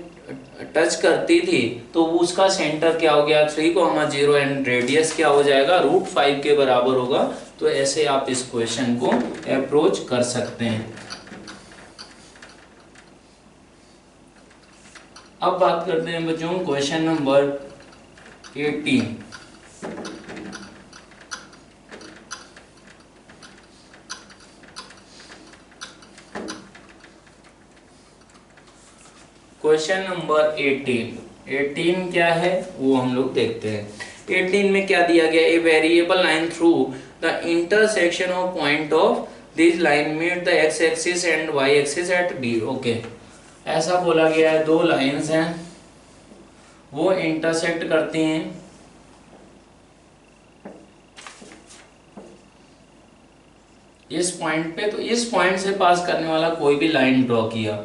टच करती थी तो उसका सेंटर क्या हो गया, 3,0 एंड रेडियस क्या हो जाएगा, √5 के बराबर होगा। तो ऐसे आप इस क्वेश्चन को अप्रोच कर सकते हैं। अब बात करते हैं बच्चों क्वेश्चन नंबर 18। क्वेश्चन नंबर 18 क्या है वो हम लोग देखते हैं। 18 में क्या दिया गया, a variable line through the intersection of point of this line meet the x axis and y axis at b. Okay, ऐसा बोला गया है, दो लाइंस हैं वो इंटरसेक्ट करती हैं इस पॉइंट पे। तो इस पॉइंट से पास करने वाला कोई भी लाइन ड्रॉ किया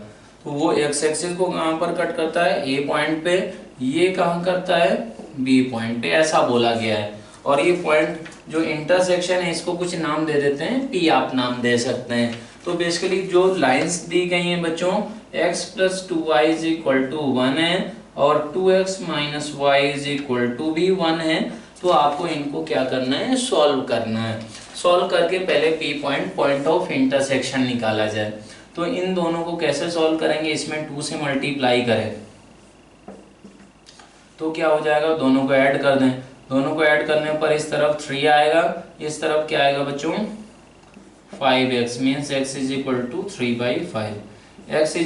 तो वो एक्स एक्सिस को कहां पर कट करता है, ए पॉइंट पे, ये कहां करता है, बी पॉइंट पे, ऐसा बोला गया है। और ये पॉइंट जो इंटरसेक्शन है इसको कुछ नाम दे देते हैं, पी आप नाम दे सकते हैं। तो बेसिकली जो लाइंस दी गई हैं बच्चों, x + 2y = 1 है और 2x - y = भी 1 है। तो आपको इनको क्या करना है, सॉल्व करना है। सॉल्व करके पहले पी पॉइंट ऑफ इंटरसेक्शन निकाला जाए। तो इन दोनों को कैसे सॉल्व करेंगे, इसमें 2 से मल्टीप्लाई करें तो क्या हो जाएगा, दोनों को ऐड कर दें। दोनों को ऐड करने पर इस तरफ 3 आएगा, इस तरफ क्या आएगा बच्चों, 5x, मीन्स x = 3/5। x =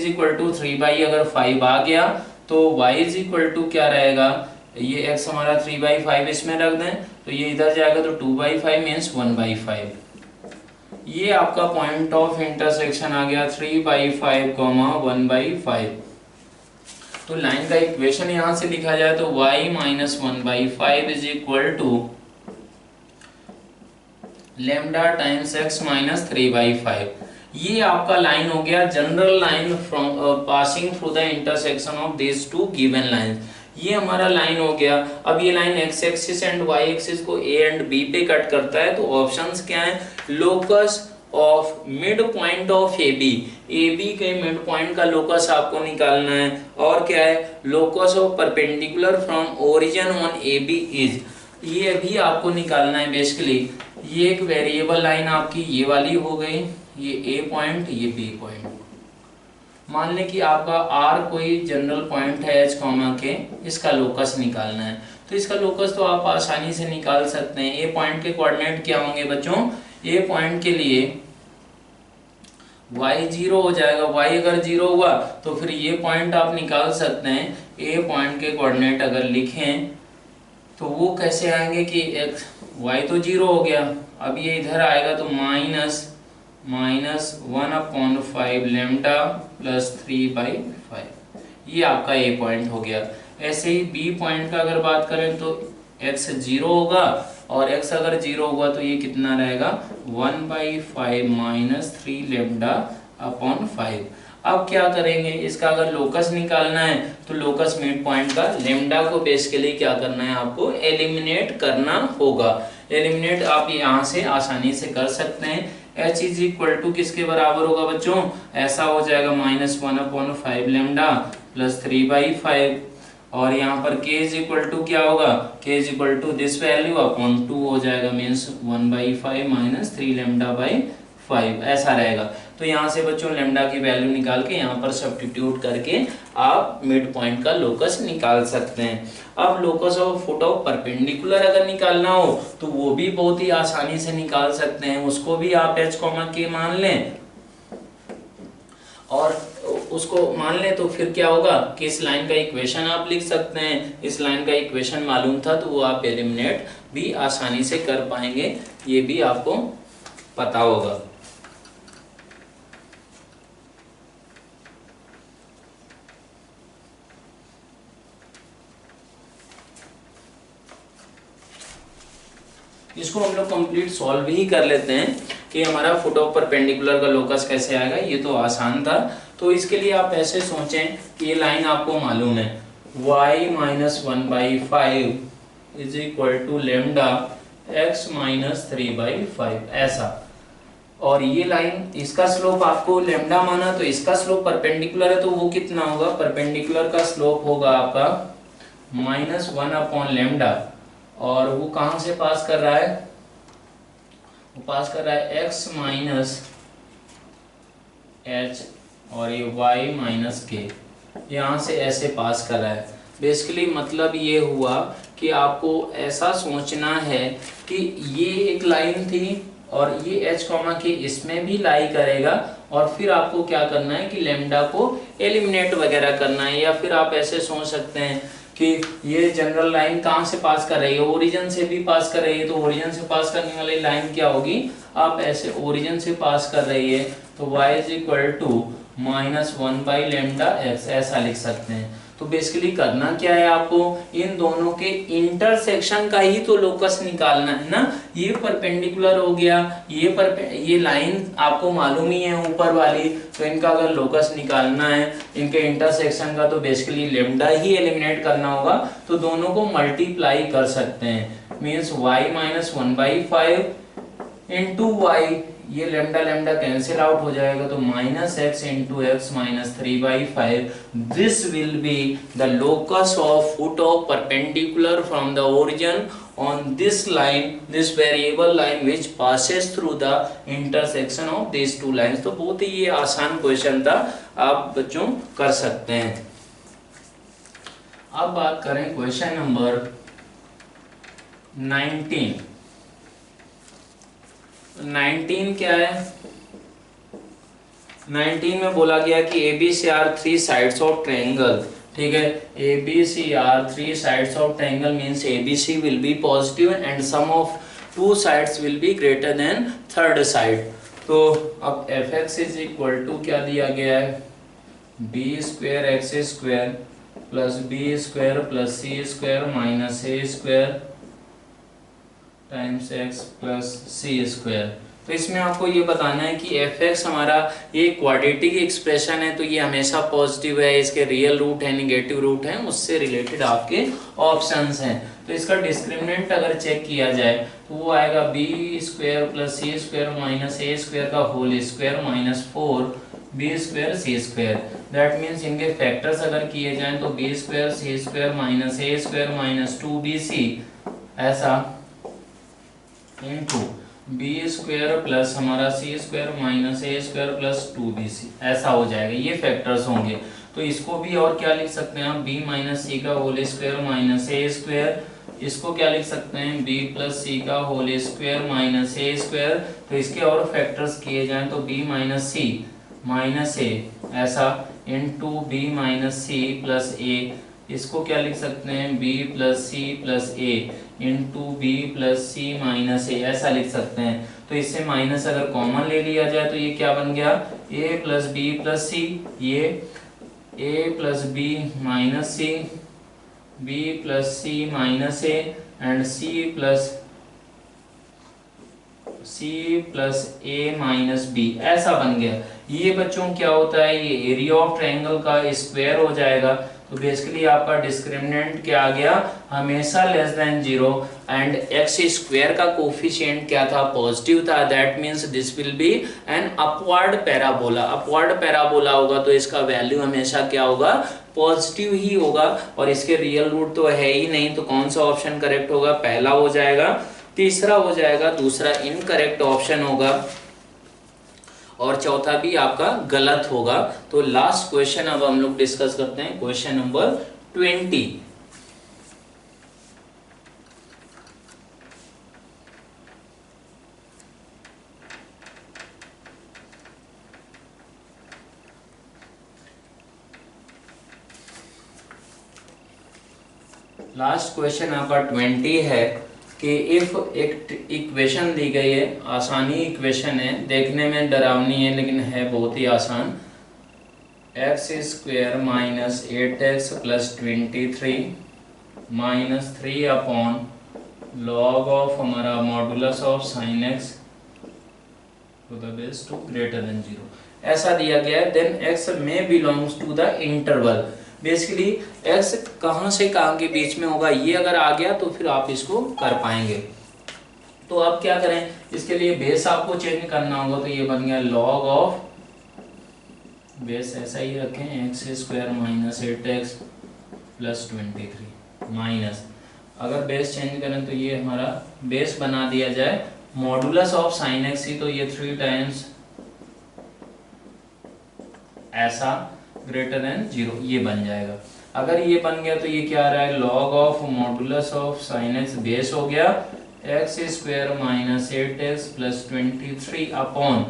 3/, अगर 5 आ गया तो y = क्या रहेगा, ये x हमारा 3/5 इसमें रख दें तो ये इधर जाएगा तो 2/5 मीन्स 1/5। ये आपका पॉइंट ऑफ इंटरसेक्शन आ गया 3/5, 1/5। तो लाइन का इक्वेशन यहां से लिखा जाए तो y - 1/5 = लैम्डा टाइम्स x - 3/5। ये आपका लाइन हो गया general line from passing through the intersection of this two given lines. ये हमारा लाइन हो गया। अब ये line x axis and y axis को a एंड b पे कट करता है। तो ऑप्शंस क्या हैं, locus of mid point of AB के मिड पॉइंट का लोकस आपको निकालना है। और क्या है, locus of perpendicular from origin on AB is, ये भी आपको निकालना है। बेसिकली ये एक वेरिएबल लाइन आपकी ये वाली हो गई, ये A पॉइंट, ये B पॉइंट। मान लें कि आपका R कोई जनरल पॉइंट है H, के, इसका लोकस निकालना है। तो इसका लोकस तो आप आसानी से निकाल सकते हैं। A पॉइंट के कोऑर्डिनेट क्या होंगे बच्चों, A पॉइंट के लिए y 0 हो जाएगा। y अगर 0 हुआ तो फिर ये पॉइंट आप निकाल सकते हैं। A पॉइंट के कोऑर्डिनेट अगर लिखें तो वो कैसे आएंगे कि y तो 0 हो गया, अब ये इधर आएगा तो -1/5 लैम्डा + 3/5, ये आपका A पॉइंट हो गया। ऐसे ही B पॉइंट का अगर बात करें तो x 0 होगा और x अगर 0 हुआ तो ये कितना रहेगा, 1/5 - 3 λ/5। अब क्या करेंगे, इसका अगर लोकस निकालना है तो लोकस मिड पॉइंट का लैम्डा को बेसिकली क्या करना है, आपको एलिमिनेट करना होगा। एलिमिनेट आप यहाँ से आसानी से कर सकते हैं। h = किसके बराबर होगा बच्चों, ऐसा हो जाएगा -1/5 लैम्डा + 3/5। और यहाँ पर k = क्या होगा, k = दिस वैल्यू अपॉन 2 हो जाएगा, मीन्स 1/5 - 3 λ/5 ऐसा रहेगा। तो यहाँ से बच्चों लैम्डा की वैल्यू निकाल के यहाँ पर सब्स्टिट्यूट करके आप मिड पॉइंट का लोकस निकाल सकते हैं। अब locus of foot of perpendicular अगर निकालना हो तो वो भी बहुत ही आसानी से निकाल सकते हैं। उसको भी आप h, k मान लें और उसको मान ले तो फिर क्या होगा कि इस लाइन का इक्वेशन आप लिख सकते हैं। इस लाइन का इक्वेशन मालूम था तो वो आप एलिमिनेट भी आसानी से कर पाएंगे, ये भी आपको पता होगा। इसको हम लोग कंप्लीट सॉल्व ही कर लेते हैं कि हमारा फुट ऑफ परपेंडिकुलर का लोकस कैसे आएगा। ये तो आसान था। तो इसके लिए आप ऐसे सोचें कि ये लाइन आपको मालूम है y minus 1/5 is equal to lambda x minus 3/5 ऐसा। और ये लाइन इसका स्लोप आपको लेमडा माना तो इसका स्लोप परपेंडिकुलर है तो वो कितना होगा, परपेंडिकुलर का स्लोप होगा आपका -1 लेमडा। और वो कहां से पास कर रहा है, वो पास कर रहा है x माइनस h और ये y माइनस k, यहाँ से ऐसे पास कर रहा है। बेसिकली मतलब ये हुआ कि आपको ऐसा सोचना है कि ये एक लाइन थी और ये h कॉमा के इसमें भी लाई करेगा और फिर आपको क्या करना है कि लेमडा को एलिमिनेट वगैरह करना है। या फिर आप ऐसे सोच सकते हैं कि ये जनरल लाइन कहाँ से पास कर रही है, ओरिजिन से भी पास कर रही है। तो ओरिजिन से पास करने वाली लाइन क्या होगी, आप ऐसे ओरिजिन से पास कर रही है तो y is equal to -1/λx ऐसा लिख सकते हैं। तो बेसिकली करना क्या है, आपको इन दोनों के इंटरसेक्शन का ही तो लोकस निकालना है ना। ये परपेंडिकुलर हो गया, ये लाइन आपको मालूम ही है ऊपर वाली, तो इनका अगर लोकस निकालना है इनके इंटरसेक्शन का तो बेसिकली लेमडा ही एलिमिनेट करना होगा। तो दोनों को मल्टीप्लाई कर सकते हैं, means y minus 1/5 into y, ये लेमडा लेमडा कैंसिल आउट हो जाएगा तो -x into x minus 3/5। This will be the locus of foot of perpendicular from the origin on this line, this variable line which passes through the intersection of these two lines। तो बहुत ही ये आसान question था, आप बच्चों कर सकते हैं। अब बात करें क्वेश्चन नंबर 19। 19 क्या है, 19 में बोला गया कि ABC are three sides of triangle, ठीक है। ABC are three sides of triangle means ABC will be positive and sum of two sides will be greater than third side। तो अब fx is equal to क्या दिया गया है, b square x square plus b square plus c square minus a square times x plus c square. तो इसमें आपको ये बताना है कि fx हमारा ये क्वाड्रेटिक एक्सप्रेशन है तो ये हमेशा पॉजिटिव है, इसके रियल रूट है नेगेटिव रूट है, उससे रिलेटेड आपके ऑप्शंस हैं। तो इसका डिस्क्रिमिनेंट अगर चेक किया जाए तो वो आएगा b square plus c square minus ए स्क्वायर का whole square minus 4 b² c²। That means इनके फैक्टर्स अगर किए जाएं तो b² c² माइनस ए स्क्वायर माइनस 2bc ऐसा इंटू b² प्लस हमारा c² माइनस ए स्क्वायर प्लस 2bc ऐसा हो जाएगा। ये फैक्टर्स होंगे तो इसको भी और क्या लिख सकते हैं आप, b माइनस सी का होल स्क्वायर माइनस ए स्क्वायर। इसको क्या लिख सकते हैं, b प्लस सी का होल स्क्वायर माइनस ए स्क्वायर। तो इसके और फैक्टर्स किए जाएं तो b minus C minus A ऐसा into b minus C plus A. इसको क्या लिख सकते हैं, b plus C plus A into B plus C minus A ऐसा लिख सकते हैं। तो इससे माइनस अगर कॉमन ले लिया जाए तो ये क्या बन गया, a plus b plus c, ये a plus b minus c, b plus C minus a and c plus a minus b ऐसा बन गया। ये बच्चों क्या होता है, ये एरिया ऑफ ट्रायंगल का स्क्वायर हो जाएगा। तो बेसिकली आपका डिस्क्रिमिनेंट क्या आ गया, हमेशा less than 0 and x square का कोफिशिएंट क्या था, पॉजिटिव था। That means this will B an upward parabola. Upward parabola होगा तो इसका वैल्यू हमेशा क्या होगा, पॉजिटिव ही होगा। और इसके रियल रूट तो है ही नहीं, तो कौन सा ऑप्शन करेक्ट होगा, पहला हो जाएगा, तीसरा हो जाएगा, दूसरा इनकरेक्ट ऑप्शन होगा और चौथा भी आपका गलत होगा। तो लास्ट क्वेश्चन अब हम लोग डिस्कस करते हैं, क्वेश्चन नंबर 20। लास्ट क्वेश्चन आपका 20 है कि इफ एक इक्वेशन दी गई है, आसानी इक्वेशन है, देखने में डरावनी है लेकिन है बहुत ही आसान। X square minus 8x plus 23 minus 3 upon log of हमारा modulus of sine x to the base 2 greater than 0 ऐसा दिया गया है। देन x में belongs to the interval. Basically x कहाँ से कहाँ के बीच में होगा, ये अगर आ गया तो फिर आप इसको कर पाएंगे। तो आप क्या करें, इसके लिए बेस आपको चेंज करना होगा। तो ये बन गया लॉग ऑफ, बेस ऐसा ही रखें, x square minus 8x plus 23 minus, अगर बेस चेंज करें तो ये हमारा बेस बना दिया जाए मॉडुलस ऑफ साइन एक्स ही, तो ये 3 टाइम्स ऐसा ग्रेटर देन 0 ये बन जाएगा। अगर ये बन गया तो ये क्या आ रहा है, log of modulus of sine x base हो गया x square minus 8x plus 23 upon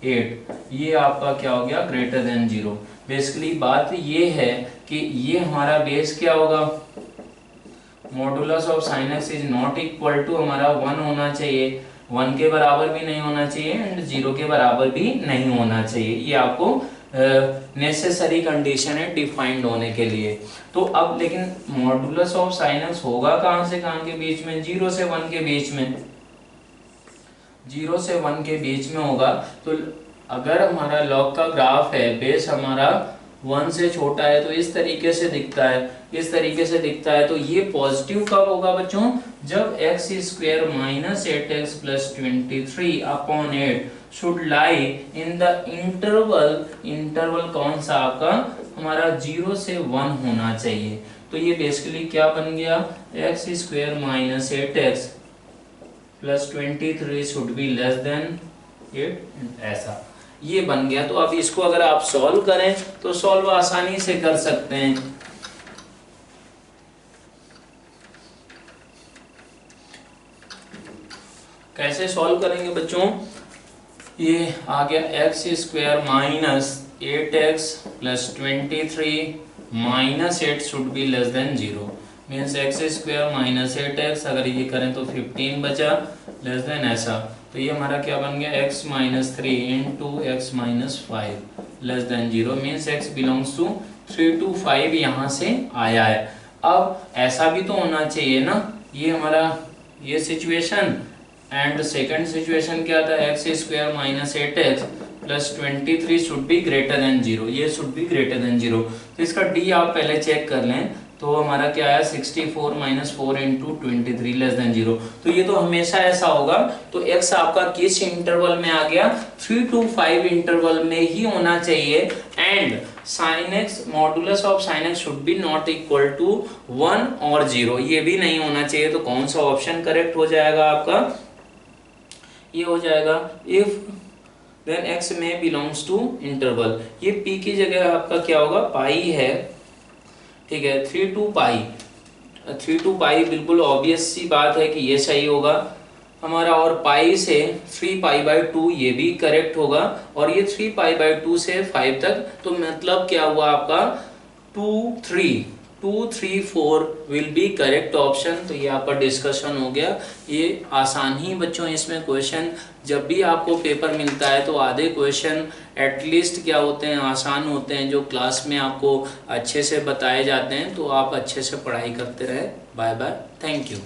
8, ये आपका क्या हो गया, ग्रेटर देन 0। बेसिकली बात ये है कि ये हमारा बेस क्या होगा, modulus of sine x is not equal to हमारा 1 होना चाहिए, 1 के बराबर भी नहीं होना चाहिए एंड 0 के बराबर भी नहीं होना चाहिए। ये आपको नेसेसरी कंडीशन है डिफाइंड होने के लिए। तो अब लेकिन मॉडुलस ऑफ साइन एक्स होगा कहाँ से कहाँ के बीच में, 0 से 1 के बीच में, 0 से 1 के बीच में होगा। तो अगर हमारा लॉग का ग्राफ है, बेस हमारा 1 से छोटा है तो इस तरीके से दिखता है, इस तरीके से दिखता है। तो ये पॉजिटिव कब होगा बच्चों, जब x square minus 8x plus 23 upon 8 should lie in the interval, interval कौन सा आपका हमारा 0 से 1 होना चाहिए। तो ये बेसिकली क्या बन गया, x square minus 8x plus 23 should be less then 8, ऐसा ये बन गया। तो अब इसको अगर आप सॉल्व करें तो सॉल्व आसानी से कर सकते हैं। कैसे सॉल्व करेंगे बच्चों, ये आ गया x square minus 8x plus 23 minus 8 should be less than 0, means x square minus 8x, अगर ये करें तो 15 बचा, लेस देन ऐसा। तो ये हमारा क्या बन गया, x minus 3 into x minus 5 less than 0, means x belongs to 3 to 5 यहाँ से आया है। अब ऐसा भी तो होना चाहिए ना, ये हमारा ये सिचुएशन एंड सेकंड सिचुएशन क्या था, x square minus 8x plus 23 should be greater than 0, ये शुड बी ग्रेटर देन 0। तो इसका डी आप पहले चेक कर लें, तो हमारा क्या है 64 माइनस 4 इंटू 23 लेस देन 0। तो ये तो हमेशा ऐसा होगा। तो x आपका किस इंटरवल में आ गया, 3 to 5 इंटरवल में ही होना चाहिए and sine x, modulus of sine x should be not equal to 1 और 0, ये भी नहीं होना चाहिए। तो कौन सा ऑप्शन करेक्ट हो जाएगा आपका, ये हो जाएगा इफ देन x में बिलोंग्स टू इंटरवल। ये p की जगह आपका क्या होगा, पाई है, ठीक है, 3 to पाई बिल्कुल ऑब्वियस सी बात है कि ये सही होगा हमारा, और पाई से 3π/2 ये भी करेक्ट होगा, और ये 3π/2 से 5 तक, तो मतलब क्या हुआ आपका 2 3 4 विल बी करेक्ट ऑप्शन। तो ये आपका डिस्कशन हो गया। ये आसान ही बच्चों, इसमें क्वेश्चन जब भी आपको पेपर मिलता है तो आधे क्वेश्चन एटलीस्ट क्या होते हैं, आसान होते हैं, जो क्लास में आपको अच्छे से बताए जाते हैं। तो आप अच्छे से पढ़ाई करते रहे। Bye bye, thank you.